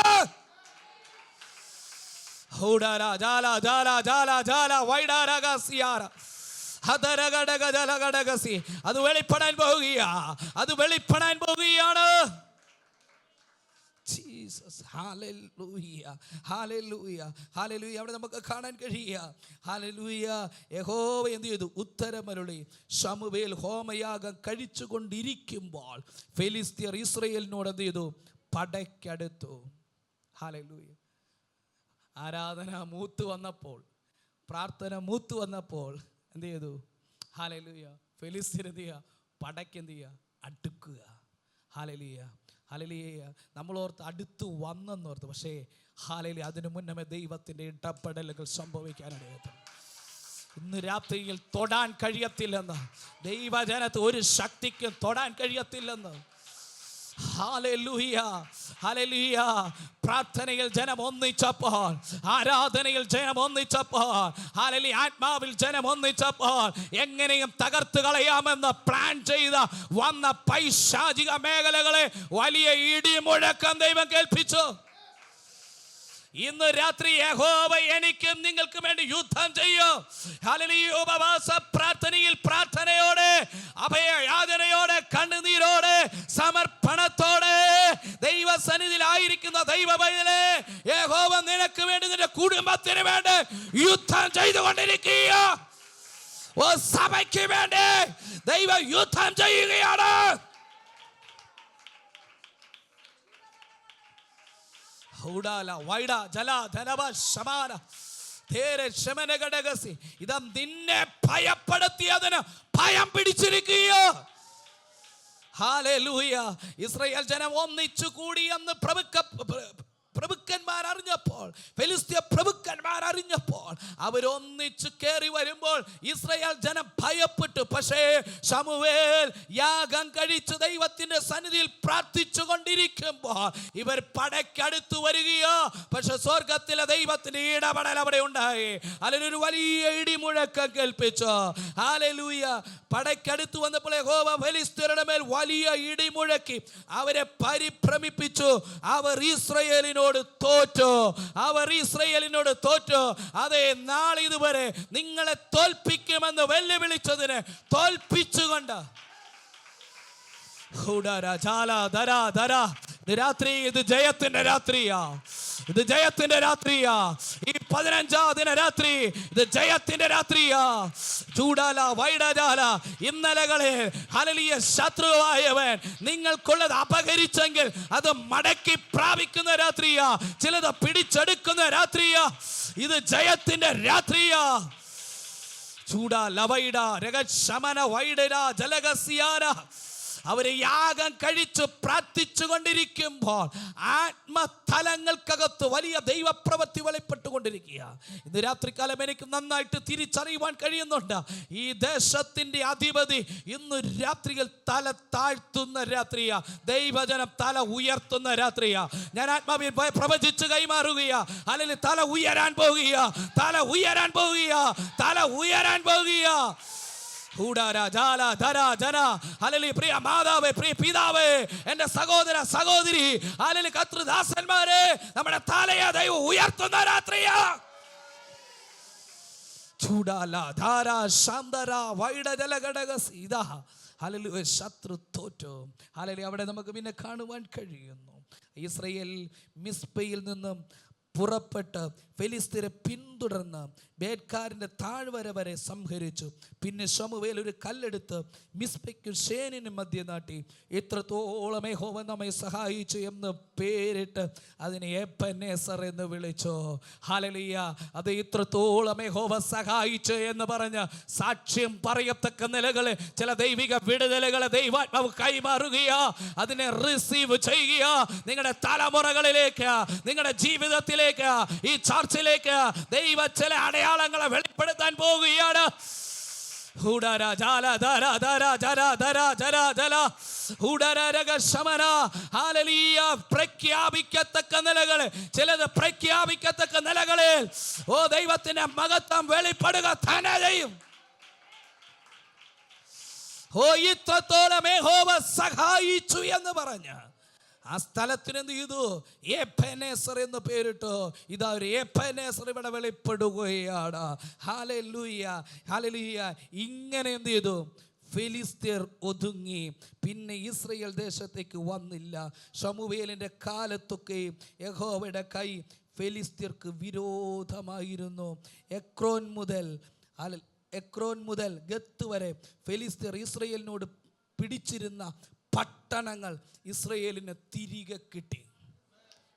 അത് വെളിപ്പെടാൻ പോവുകയാ. അത് വെളിപ്പെടാൻ പോവുകയാണ്. ജീസസ്. ഹല്ലേലൂയ, ഹല്ലേലൂയ, ഹല്ലേലൂയ. അവിടെ നമുക്ക് കാണാൻ കഴിയുക. ഹല്ലേലൂയ. യഹോവ എന്ത് ചെയ്തു? ഉത്തരമരുളി. ശമൂവേൽ ഹോമയാഗം കഴിച്ചുകൊണ്ടിരിക്കുമ്പോൾ ഫെലിസ്ത്യർ ഇസ്രായേലിനോട് എന്ത് ചെയ്തു? പടയ്ക്കടുത്തു. ഹല്ലേലൂയ. ആരാധന മൂത്ത് വന്നപ്പോൾ, പ്രാർത്ഥന മൂത്ത് വന്നപ്പോൾ എന്ത് ചെയ്തു? ഹല്ലേലൂയ. ഫെലിസ്ത്യർ എന്ത് ചെയ്യുക? പടയ്ക്ക് എന്ത് ചെയ്യുക? അടുക്കുക. Hallelujah, hallelujah. നമ്മളോർത്ത് അടുത്ത് വന്നെന്നോർത്ത്, പക്ഷേ ഹല്ലേലൂയ അതിനു മുന്നമേ ദൈവത്തിൻ്റെ ഇടപെടലുകൾ സംഭവിക്കാനിടയായി. ഇന്ന് രാത്രിയിൽ തൊടാൻ കഴിയത്തില്ലെന്ന്, ദൈവജനത്തെ ഒരു ശക്തിക്കും തൊടാൻ കഴിയത്തില്ലെന്ന് ഹല്ലേലൂയ, ഹല്ലേലൂയ. പ്രാർത്ഥനയിൽ ജനം ഒന്നിച്ചപ്പോൾ, ആരാധനയിൽ ജനം ഒന്നിച്ചപ്പോൾ, ഹല്ലേലൂയ, ആത്മാവിൽ ജനം ഒന്നിച്ചപ്പോൾ എങ്ങനെയും തകർത്ത് കളയാമെന്ന് പ്ലാൻ ചെയ്ത വന്ന പൈശാചിക മേഖലകളെ വലിയ ഇടിമുഴക്കം ദൈവം കേൾപ്പിച്ചു. ഇന്ന് രാത്രി യഹോവ എനിക്കും നിങ്ങൾക്കും വേണ്ടി യുദ്ധം ചെയ്യും. ഹല്ലേലൂയ. ഉപവാസ പ്രാർത്ഥനയിൽ പ്രാർത്ഥനയോടെ, അഭയയാചനയോടെ, കണ്ണുനീരോടെ, സമർപ്പണത്തോടെ ദൈവസന്നിധിയിലായിരിക്കുന്ന ദൈവമക്കളെ, യഹോവ നിനക്ക് വേണ്ടി, നിന്റെ കുടുംബത്തിന് വേണ്ടി യുദ്ധം ചെയ്തുകൊണ്ടിരിക്കുക. ഓ, സഭയ്ക്ക് വേണ്ടി ദൈവം യുദ്ധം ചെയ്യുകയാണ്. ഇതാ നിന്നെ ഭയപ്പെടുത്തിയതിന് ഭയം പിടിച്ചിരിക്കുകയോ. ഹല്ലേലൂയ. ഇസ്രായേൽ ജനം ഒന്നിച്ചു കൂടി എന്ന് പ്രഭുക്കന്മാർ അറിഞ്ഞപ്പോൾ, ഫെലിസ്ത്യ പ്രഭുക്കന്മാർ അറിഞ്ഞപ്പോൾ, അവരൊന്നിച്ചു കയറി വരുമ്പോൾ ഇസ്രായേൽ ജനം ഭയപ്പെട്ടു. പക്ഷേ ശമൂവേൽ യാഗം കഴിച്ച് ദൈവത്തിന്റെ സന്നിധിയിൽ പ്രാർത്ഥിച്ചു കൊണ്ടിരിക്കുമ്പോൾ ഇവർ പടയ്ക്കടുത്തു വരികയോ. പക്ഷെ സ്വർഗത്തിലെ ദൈവത്തിന്റെ ഇടപെടൽ അവിടെ ഉണ്ടായി. അതിലൊരു വലിയ ഇടിമുഴക്കം കേൾപ്പിച്ചു. ഹല്ലേലൂയ. പടയ്ക്കടുത്ത് വന്നപ്പോൾ യഹോവ ഫെലിസ്ത്യരുടെ മേൽ വലിയ ഇടിമുഴക്കി അവരെ പരിഭ്രമിപ്പിച്ചു. അവർ ഇസ്രായേലിനോട് തോറ്റു. അവർ ഇസ്രായേലിനോട് തോറ്റു. അതേ, നാളിതുവരെ നിങ്ങളെ തോൽപ്പിക്കുമെന്ന് വെല്ലുവിളിച്ചതിനെ തോൽപ്പിച്ചുകൊണ്ട് രാത്രി ഇത് ജയത്തിന്റെ രാത്രിയാ. ഇത് ജയത്തിന്റെ രാത്രിയാ. ഈ 15-ാം ദിന രാത്രി ഇത് ജയത്തിന്റെ രാത്രിയാ. ചൂടാല വൈഡജാല. ഇന്നലകളെ ഹല്ലേലൂയ ശത്രുവായവൻ നിങ്ങൾക്കുള്ളത് അപഹരിച്ചെങ്കിൽ അത് മടക്കി പ്രാപിക്കുന്ന രാത്രിയാ. ചിലത് പിടിച്ചെടുക്കുന്ന രാത്രിയാ. ഇത് ജയത്തിന്റെ രാത്രിയാ. ചൂടാ ലവൈഡ രഗശമന വൈഡര ജലഗസിയാന. അവര് യാഗം കഴിച്ച് പ്രാർത്ഥിച്ചു കൊണ്ടിരിക്കുമ്പോൾ ആത്മതലങ്ങൾക്കകത്ത് വലിയ ദൈവപ്രവൃത്തി വെളിപ്പെട്ടുകൊണ്ടിരിക്കുക. ഇന്ന് രാത്രികാലം എനിക്ക് നന്നായിട്ട് തിരിച്ചറിയുവാൻ കഴിയുന്നുണ്ട്. ഈ ദേശത്തിന്റെ അധിപതി ഇന്ന് രാത്രിയിൽ തല താഴ്ത്തുന്ന രാത്രിയാ. ദൈവജനം തല ഉയർത്തുന്ന രാത്രിയാ. ഞാൻ ആത്മാവിൽ പ്രവചിച്ച് കൈമാറുകയാ. അല്ലെങ്കിൽ തല ഉയരാൻ പോകുക, തല ഉയരാൻ പോകുക, തല ഉയരാൻ പോകുക. പ്രിയ മാതാവേ, പ്രിയ പിതാവേ, എന്റെ സഹോദര സഹോദരി, അല്ലെങ്കിൽ കർത്തൃദാസന്മാരെ, നമ്മുടെ തലയെ ദൈവം ഉയർത്തുന്ന രാത്രിയാ. ശത്രു തോറ്റു. അവിടെ നമുക്ക് പിന്നെ കാണുവാൻ കഴിയുന്നു. ഇസ്രായേൽ മിസ്പയിൽ നിന്നും പുറപ്പെട്ട് ഫെലിസ്ത്യരെ പിന്തുടർന്ന് ബേത്കാരിന്റെ താഴ്വര വരെ സംഹരിച്ചു. പിന്നെ ശമൂവേൽ ഒരു കല്ലെടുത്ത് മിസ്പയ്ക്കും ഷേനിനും മധ്യ നാട്ടി ഇത്രത്തോളം യഹോവ നമ്മെ സഹായിച്ചു എന്ന് പേരിട്ട് അതിനെ എബെനേസർ എന്ന് വിളിച്ചു. ഹല്ലേലൂയ. അത് ഇത്രത്തോളം യഹോവ സഹായിച്ചു എന്ന് പറഞ്ഞ് സാക്ഷ്യം പറയത്തക്ക നിലകളെ, ചില ദൈവിക വിടുതലുകളെ ദൈവാത്മാവ് കൈമാറുകയാ. അതിനെ റിസീവ് ചെയ്യുക. നിങ്ങളുടെ തലമുറകളിലേക്ക്, നിങ്ങളുടെ ജീവിതത്തിലേക്ക്, ഈ ചർച്ചിലേക്ക് ദൈവ ചില അടയാളങ്ങളെ വെളിപ്പെടുത്താൻ പോകുകയാണ്. പ്രഖ്യാപിക്കത്തക്ക നിലകളെ, ചിലത് പ്രഖ്യാപിക്കത്തക്ക നിലകളിൽ ഓ ദൈവത്തിന്റെ മഹത്വം വെളിപ്പെടുക തന്നെ ചെയ്യും. ഓ ഇത്രത്തോളം യഹോവ സഹായിച്ചു എന്ന് പറഞ്ഞ ആ സ്ഥലത്തിന് എന്ത് ചെയ്തു? എബെനേസർ എന്ന് പേരിട്ടു. ഇതാ ഒരു എബെനേസർ ഇവിടെ വെളിപ്പെടുകയാണ്. Hallelujah, hallelujah. ഇങ്ങനെ എന്ത് ചെയ്തു? ഫെലിസ്ത്യർ ഒതുങ്ങി. പിന്നെ ഇസ്രായേൽ ദേശത്തേക്ക് വന്നില്ല. ശമൂവേലിന്റെ കാലത്തൊക്കെ യഹോവയുടെ കൈ ഫെലിസ്ത്യർക്ക് വിരോധമായിരുന്നു. എക്രോൻ മുതൽ ഗത്ത് വരെ ഫെലിസ്ത്യർ ഇസ്രായേലിനോട് പിടിച്ചിരുന്ന പട്ടണങ്ങൾ ഇസ്രായേലിന് തിരികെ കിട്ടി.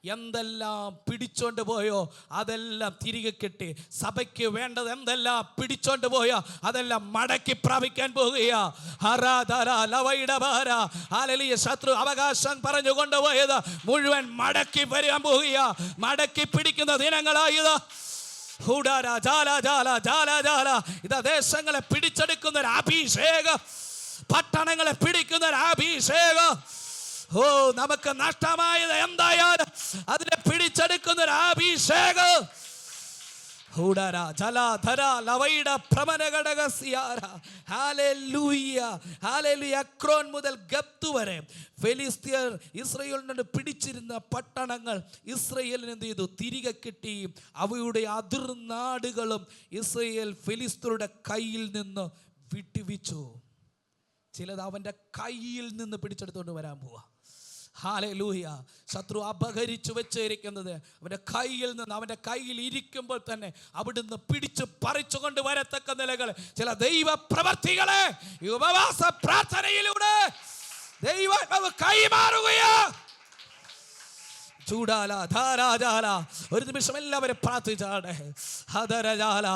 എന്തെല്ലാം പിടിച്ചോണ്ട് പോയോ അതെല്ലാം തിരികെ കിട്ടി. സഭയ്ക്ക് വേണ്ടത് എന്തെല്ലാം പിടിച്ചോണ്ട് പോയോ അതെല്ലാം മടക്കി പ്രാപിക്കാൻ പോകുകയാ. ശത്രു അവകാശം പറഞ്ഞു കൊണ്ടുപോയത് മുഴുവൻ മടക്കി വരാൻ പോകുകയാ. മടക്കി പിടിക്കുന്ന ദിനങ്ങളായത്. ഇതാ ദേശങ്ങളെ പിടിച്ചെടുക്കുന്ന ഒരു അഭിഷേകം, പട്ടണങ്ങളെ പിടിക്കുന്ന ഒരു അഭിഷേകം. ഓ, നമുക്ക് നഷ്ടമായത് എന്തായാലും അതിനെ പിടിച്ചെടുക്കുന്ന ഒരു അഭിഷേകം. അക്രോൻ മുതൽ ഗത്ത് വരെ ഫെലിസ്ത്യർ ഇസ്രായേലിനോട് പിടിച്ചിരുന്ന പട്ടണങ്ങൾ ഇസ്രായേലിന് എന്ത് ചെയ്തു? തിരികെ കിട്ടി. അവയുടെ അതിർനാടുകളും ഇസ്രായേൽ ഫെലിസ്ത്യരുടെ കയ്യിൽ നിന്ന് വിട്ടുവിച്ചു. ചിലത് അവൻ്റെ കയ്യിൽ നിന്ന് പിടിച്ചെടുത്തുകൊണ്ട് വരാൻ പോവാ. ഹല്ലേലൂയ. ശത്രു അപഹരിച്ചു വെച്ചിരിക്കുന്നത് അവൻ്റെ കയ്യിൽ നിന്ന്, അവൻ്റെ കയ്യിൽ ഇരിക്കുമ്പോൾ തന്നെ അവിടുന്ന് പിടിച്ച് പറിച്ചു കൊണ്ട് വരത്തക്ക നിലകൾ ചില ദൈവ പ്രവർത്തികളെ ഈ ഉപവാസ പ്രാർത്ഥനയിലൂടെ ദൈവം കൈമാറുകയാ. ചൂടാല ധാരാജാല. ഒരു നിമിഷം എല്ലാവരും പ്രാർത്ഥിച്ചാടെ. ഹദരജാല.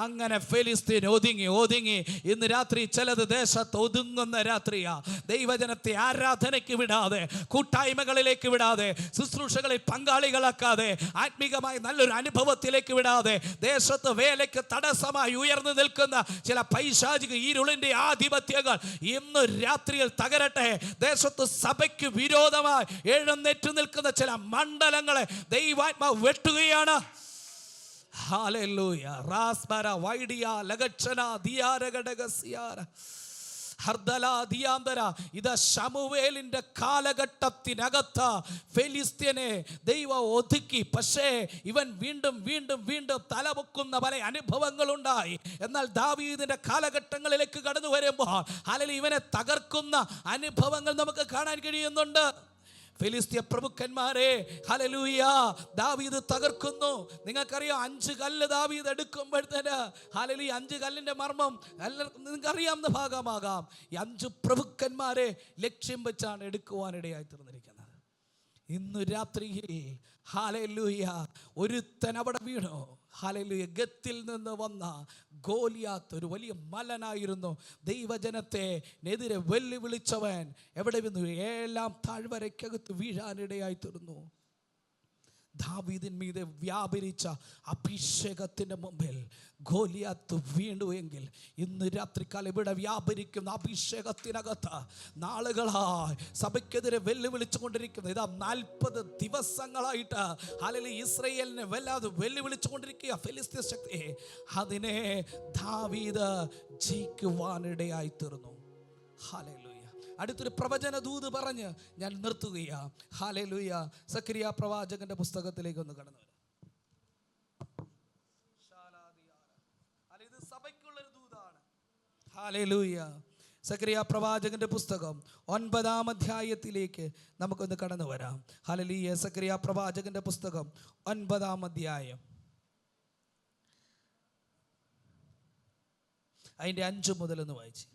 അങ്ങനെ ഫെലിസ്തീൻ ഒതുങ്ങി. ഇന്ന് രാത്രി ചിലത് ദേശത്ത് ഒതുങ്ങുന്ന രാത്രിയാ. ദൈവജനത്തെ ആരാധനയ്ക്ക് വിടാതെ, കൂട്ടായ്മകളിലേക്ക് വിടാതെ, ശുശ്രൂഷകളിൽ പങ്കാളികളാക്കാതെ, ആത്മീകമായി നല്ലൊരു അനുഭവത്തിലേക്ക് വിടാതെ, ദേശത്ത് വേലയ്ക്ക് തടസ്സമായി ഉയർന്നു നിൽക്കുന്ന ചില പൈശാചിക ഇരുളിൻ്റെ ആധിപത്യങ്ങൾ ഇന്ന് രാത്രിയിൽ തകരട്ടെ. ദേശത്ത് സഭയ്ക്ക് വിരോധമായി എഴുന്നേറ്റ് നിൽക്കുന്ന ചില മണ്ഡലങ്ങളെ ദൈവാത്മാവ് വെട്ടുകയാണ്. ഹല്ലേലൂയ. റാസ്മര വൈഡിയ ലഗക്ഷന ദിയാരഗഡഗസിയാര ഹർദല ദിയാന്തര. ഇതാ ശമൂവേലിന്റെ കാലഘട്ടത്തിനകത്ത് ഫെലിസ്ത്യനെ ദൈവം ഒതുക്കി. പക്ഷേ ഇവൻ വീണ്ടും തലപൊക്കുന്ന പല അനുഭവങ്ങളുണ്ടായി. എന്നാൽ ദാവീദിന്റെ കാലഘട്ടങ്ങളിലേക്ക് കടന്നു വരുമ്പോൾ ഹല്ലേലൂയ ഇവനെ തകർക്കുന്ന അനുഭവങ്ങൾ നമുക്ക് കാണാൻ കഴിയുന്നുണ്ട്. ഫെലിസ്ത്യ പ്രഭുക്കന്മാരെ ഹല്ലേലൂയ ദാവീദ് തകർക്കുന്നു. നിങ്ങൾക്കറിയാം 5 കല്ല് ദാവീദ് എടുക്കുമ്പോഴത്തേന് ഹല്ലേലൂയ 5 കല്ലിന്റെ മർമ്മം നിങ്ങൾക്കറിയാവുന്ന ഭാഗമാകാം. ഈ 5 പ്രഭുക്കന്മാരെ ലക്ഷ്യം വെച്ചാണ് എടുക്കുവാനിടയായി തീർന്നിരിക്കുന്നത്. ഇന്ന് രാത്രിയിൽ ഹല്ലേലൂയ ഒരുത്തൻ അവിടെ വീണു. ഹല്ലേലൂയ. ഗത്തിൽ നിന്ന് വന്ന ഗോലിയാത്ത് ഒരു വലിയ മലനായിരുന്നു. ദൈവജനത്തെ എതിരെ വെല്ലുവിളിച്ചവൻ എവിടെ വീണു? 7-ാം താഴ്വരയ്ക്കകത്ത് വീഴാനിടയായി തീർന്നു. ദാവീദിൻ മീതെ വ്യാപരിച്ച അഭിഷേകത്തിൻ്റെ മുമ്പിൽ ഗോലിയാത്ത് വീണു എങ്കിൽ ഇന്ന് രാത്രിക്കാലം ഇവിടെ വ്യാപരിക്കുന്ന അഭിഷേകത്തിനകത്ത് നാളുകളായി സഭയ്ക്കെതിരെ വെല്ലുവിളിച്ചു കൊണ്ടിരിക്കുന്നത് ഇതാ 40 ദിവസങ്ങളായിട്ട് ഹല്ലേലൂയ ഇസ്രായേലിനെ വല്ലാതെ വെല്ലുവിളിച്ചു കൊണ്ടിരിക്കുക ഫെലിസ്ത്യ ശക്തി. അതിനെ ദാവീദ് ജയിക്കുവാനിടയായി തീർന്നു. ഹല്ലേലൂയ. അടുത്തൊരു പ്രവചന ദൂത് പറഞ്ഞ് ഞാൻ നിർത്തുകയാ. ഹല്ലേലൂയ. സക്കറിയ പ്രവാചകന്റെ പുസ്തകത്തിലേക്ക് ഒന്ന് കടന്നു വരാം. ഇത് സഭയ്ക്കുള്ളൊരു ദൂതാണ്. ഹല്ലേലൂയ. സക്കറിയ പ്രവാചകന്റെ പുസ്തകം 9-ാം അധ്യായത്തിലേക്ക് നമുക്കൊന്ന് കടന്നു വരാം. ഹല്ലേലൂയ. സക്കറിയ പ്രവാചകന്റെ പുസ്തകം 9-ാം അധ്യായം അതിൻ്റെ 5 മുതൽ ഒന്ന് വായിച്ച്.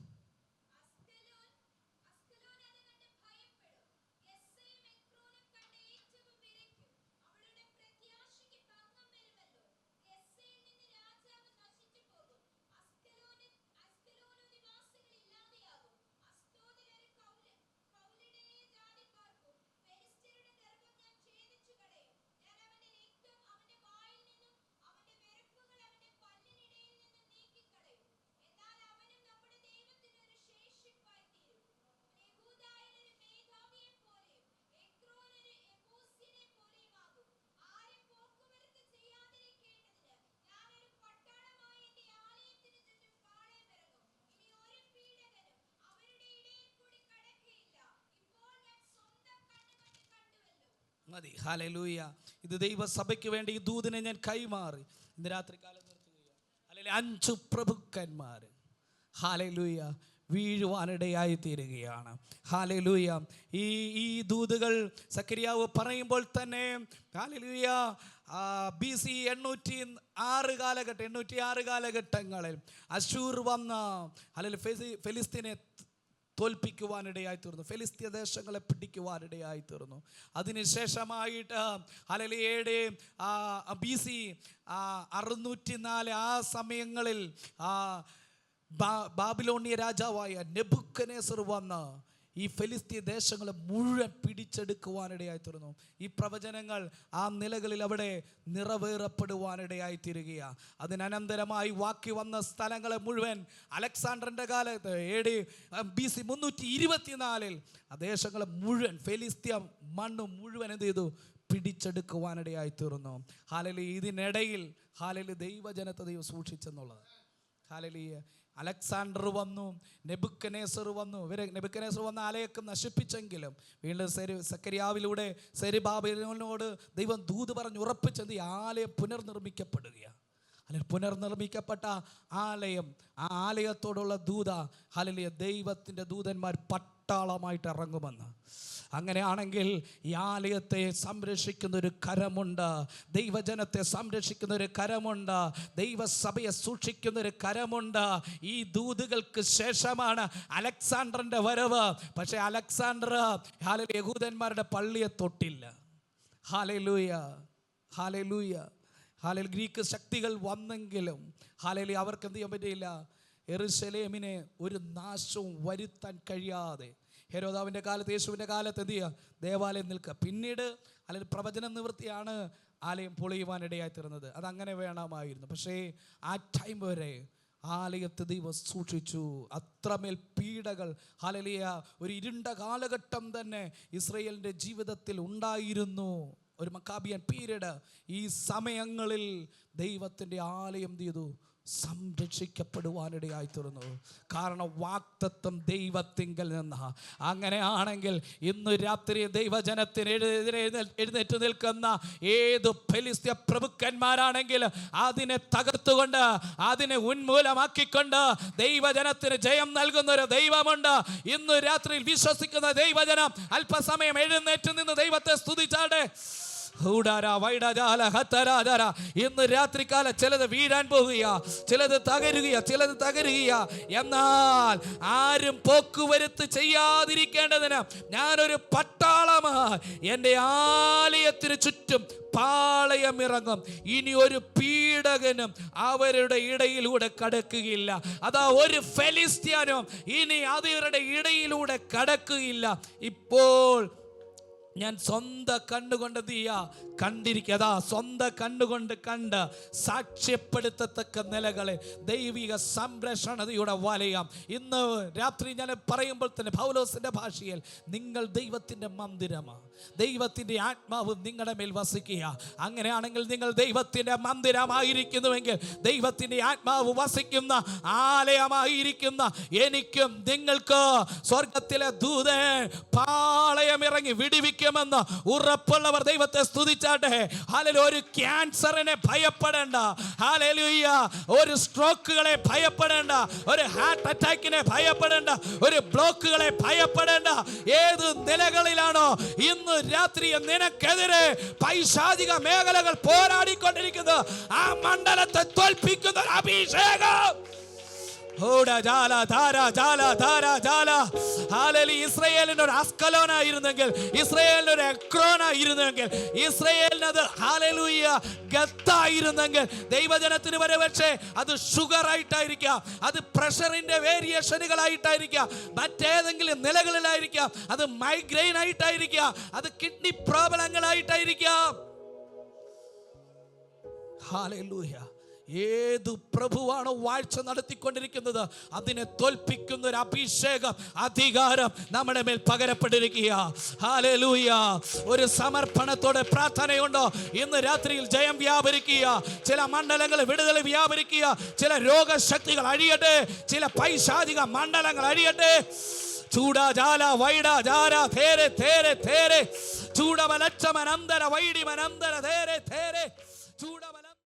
മതി. ഹല്ലേലൂയ. ഇത് ദൈവസഭയ്ക്ക് വേണ്ടി ഈ ദൂതിനെ ഞാൻ കൈമാറി ഇന്ന് രാത്രി കാലം നിർത്തുകയാണ്. അല്ലെങ്കിൽ 5 പ്രഭുക്കന്മാർ ഹല്ലേലൂയ വീഴുവാനിടയായി തീരുകയാണ്. ഹല്ലേലൂയ. ഈ ദൂതുകൾ സക്കറിയാവ് പറയുമ്പോൾ തന്നെ ഹല്ലേലൂയ BC 806 കാലഘട്ടങ്ങളിൽ അശൂർ വന്ന ഹല്ലേലൂയ ഫെലിസ്തീനെ തോൽപ്പിക്കുവാനിടയായി തീർന്നു. ഫെലിസ്ത്യ ദേശങ്ങളെ പിടിക്കുവാനിടയായി തീർന്നു. അതിനുശേഷമായിട്ട് ഹല്ലേലൂയ BC 604 ആ സമയങ്ങളിൽ ബാബിലോണിയ രാജാവായ നെബൂഖദ്നേസർ വന്ന് ഈ ഫെലിസ്തീൻ ദേശങ്ങളെ മുഴുവൻ പിടിച്ചെടുക്കുവാനിടയായി തീർന്നു. ഈ പ്രവചനങ്ങൾ ആ നിലകളിൽ അവിടെ നിറവേറപ്പെടുവാനിടയായി തീരുകയാണ്. അതിനനന്തരമായി ബാക്കി വന്ന സ്ഥലങ്ങളെ മുഴുവൻ അലക്സാണ്ടറിൻ്റെ കാലത്ത് BC 324 ആ ദേശങ്ങളെ മുഴുവൻ ഫെലിസ്തീയ മണ്ണ് മുഴുവൻ എന്ത് ചെയ്തു? പിടിച്ചെടുക്കുവാനിടയായി തീർന്നു. ഹല്ലേലൂയ. ഇതിനിടയിൽ ഹല്ലേലൂയ ദൈവജനത്തെ ദൈവം സൂക്ഷിച്ചെന്നുള്ളത്. ഹല്ലേലൂയ. അലക്സാണ്ടർ വന്നു, നെബുക്കദ്നേസർ വന്നു. നെബുക്കദ്നേസർ വന്ന ആലയൊക്കെ നശിപ്പിച്ചെങ്കിലും വീണ്ടും സെഖര്യാവിലൂടെ സെരുബ്ബാബേലിനോട് ദൈവം ദൂത് പറഞ്ഞ് ഉറപ്പിച്ചത് ഈ ആലയം പുനർനിർമ്മിക്കപ്പെടുകയാണ്. അല്ലെങ്കിൽ പുനർനിർമ്മിക്കപ്പെട്ട ആലയം, ആ ആലയത്തോടുള്ള ദൂത ഹല്ലേലൂയ ദൈവത്തിൻ്റെ ദൂതന്മാർ പട്ടാളമായിട്ട് ഇറങ്ങുമെന്ന്. അങ്ങനെയാണെങ്കിൽ ഈ ആലയത്തെ സംരക്ഷിക്കുന്ന ഒരു കരമുണ്ട്, ദൈവജനത്തെ സംരക്ഷിക്കുന്ന ഒരു കരമുണ്ട്, ദൈവസഭയെ സൂക്ഷിക്കുന്ന ഒരു കരമുണ്ട്. ഈ ദൂതുകൾക്ക് ശേഷമാണ് അലക്സാണ്ടറിൻ്റെ വരവ്. പക്ഷേ അലക്സാണ്ടർ ഹല്ലേലൂയ യഹൂദന്മാരുടെ പള്ളിയെ തൊട്ടില്ല. ഹല്ലേലൂയ, ഹല്ലേലൂയ, ഹല്ലേലൂയ. ഗ്രീക്ക് ശക്തികൾ വന്നെങ്കിലും ഹല്ലേലൂയ അവർക്ക് എന്ത് ചെയ്യാൻ പറ്റിയില്ല? യെരുശലേമിനെ ഒരു നാശവും വരുത്താൻ കഴിയാതെ ഹെരോദാവിൻ്റെ കാലത്ത്, യേശുവിൻ്റെ കാലത്ത് എന്ത് ചെയ്യുക? ദേവാലയം നിൽക്കുക. പിന്നീട് അല്ലെങ്കിൽ പ്രവചന നിവൃത്തിയാണ് ആലയം പൊളിയുവാനിടയായി തീർന്നത്. അതങ്ങനെ വേണമായിരുന്നു. പക്ഷേ ആ ടൈം വരെ ആലയത്തെ ദൈവം സൂക്ഷിച്ചു. അത്രമേൽ പീഡകൾ ഹല്ലേലൂയ ഒരു ഇരുണ്ട കാലഘട്ടം തന്നെ ഇസ്രായേലിൻ്റെ ജീവിതത്തിൽ ഉണ്ടായിരുന്നു. ഒരു മക്കാബിയൻ പീരീഡ്. ഈ സമയങ്ങളിൽ ദൈവത്തിൻ്റെ ആലയം എന്ത് ചെയ്തു? സംരക്ഷിക്കപ്പെടുവാനിടയായി തീർന്നു. കാരണം വാഗ്ദത്തം ദൈവത്തിങ്കൽ നിന്ന്. അങ്ങനെയാണെങ്കിൽ ഇന്ന് രാത്രി ദൈവജനത്തിനെതിരെ എഴുന്നേറ്റ് നിൽക്കുന്ന ഏത് ഫെലിസ്ത്യ പ്രഭുക്കന്മാരാണെങ്കിലും അതിനെ തകർത്തുകൊണ്ട്, അതിനെ ഉന്മൂലമാക്കിക്കൊണ്ട് ദൈവജനത്തിന് ജയം നൽകുന്ന ഒരു ദൈവമുണ്ട്. ഇന്ന് രാത്രിയിൽ വിശ്വസിക്കുന്ന ദൈവജനം അല്പസമയം എഴുന്നേറ്റ് നിന്ന് ദൈവത്തെ സ്തുതിച്ചാട്ടെ. ഇന്ന് രാത്രികാലം ചിലത് വീഴാൻ പോകുക, ചിലത് തകരുക. എന്നാൽ ആരും പോക്കുവരുത്ത് ചെയ്യാതിരിക്കേണ്ടതിന് ഞാനൊരു പട്ടാളമായി എൻ്റെ ആലയത്തിന് ചുറ്റും പാളയമിറങ്ങും. ഇനി ഒരു പീഡകനും അവരുടെ ഇടയിലൂടെ കടക്കുകയില്ല. അതാ ഒരു ഫെലിസ്ത്യാനും ഇനി അവരുടെ ഇടയിലൂടെ കടക്കുകയില്ല. ഇപ്പോൾ ഞാൻ സ്വന്തം കണ്ണുകൊണ്ട് കണ്ടിരിക്കതാ, സ്വന്തം കണ്ണുകൊണ്ട് കണ്ട് സാക്ഷ്യപ്പെടുത്തത്തക്ക നിലകളെ ദൈവിക സംരക്ഷണതയുടെ വലയം. ഇന്ന് രാത്രി ഞാൻ പറയുമ്പോൾ തന്നെ പൗലോസിന്റെ ഭാഷയിൽ നിങ്ങൾ ദൈവത്തിൻ്റെ മന്ദിരമാണ്, ദൈവത്തിൻ്റെ ആത്മാവ് നിങ്ങളുടെ മേൽ വസിക്കുക. അങ്ങനെയാണെങ്കിൽ നിങ്ങൾ ദൈവത്തിൻ്റെ മന്ദിരമായിരിക്കുന്നുവെങ്കിൽ, ദൈവത്തിൻ്റെ ആത്മാവ് വസിക്കുന്ന ആലയമായിരിക്കുന്ന എനിക്കും നിങ്ങൾക്ക് സ്വർഗത്തിലെ ദൂതൻ പാളയമിറങ്ങി വിടുവിക്കുമെന്ന് ഉറപ്പുള്ളവർ ദൈവത്തെ സ്തുതിച്ചാട്ടെ. ഹല്ലേലൂയ. ഒരു ക്യാൻസറിനെ ഭയപ്പെടേണ്ട, ഹല്ലേലൂയ. ഒരു സ്ട്രോക്കുകളെ ഭയപ്പെടേണ്ട, ഒരു ഹാർട്ട് അറ്റാക്കിനെ ഭയപ്പെടേണ്ട, ഒരു ബ്ലോക്കുകളെ ഭയപ്പെടേണ്ട. ഏത് നിലകളിലാണോ ഇന്ന് രാത്രി നിനക്കെതിരെ പൈശാചിക മേഖലകൾ പോരാടിക്കൊണ്ടിരിക്കുന്നത്, ആ മണ്ഡലത്തെ തോൽപ്പിക്കുന്ന ഒരു അഭിഷേകം. ഇസ്രയേലിന് ഒരു അസ്കലോനായിരുന്നെങ്കിൽ, ഇസ്രയേലിന് ഒരു എക്രോനായിരുന്നെങ്കിൽ, ഇസ്രയേലിനത് ഹല്ലേലൂയ ഗത്തായിരുന്നെങ്കിൽ, ദൈവജനത്തിന് വരെ പക്ഷേ അത് ഷുഗർ ആയിട്ടായിരിക്കാം, അത് പ്രഷറിന്റെ വേരിയേഷനുകളായിട്ടായിരിക്കാം, മറ്റേതെങ്കിലും നിലകളിലായിരിക്കാം, അത് മൈഗ്രെയിൻ ആയിട്ടായിരിക്കാം, അത് കിഡ്നി പ്രോബ്ലങ്ങളായിട്ടായിരിക്കാം. ഹല്ലേലൂയ. ഏതു പ്രഭുവാണോ വാഴ്ച നടത്തിക്കൊണ്ടിരിക്കുന്നത് അതിനെ തോൽപ്പിക്കുന്ന ഒരു അഭിഷേകം, അധികാരം നമ്മുടെ മേൽ പകരപ്പെട്ടിരിക്കുക. ഹല്ലേലൂയ. ഒരു സമർപ്പണത്തോടെ പ്രാർത്ഥനയുണ്ടോ ഇന്ന് രാത്രിയിൽ ജയം വ്യാപരിക്കുക, ചില മണ്ഡലങ്ങൾ വിടുതൽ വ്യാപരിക്കുക, ചില രോഗശക്തികൾ അഴിയട്ടെ, ചില പൈശാചിക മണ്ഡലങ്ങൾ അഴിയട്ടെ. ചൂടാ ജാല വൈഡ ജാര തേരെ തേരെ തേരെ ചൂടവലച്ചമനന്തര വൈഡിമനന്തര തേരെ തേരെ ചൂടവല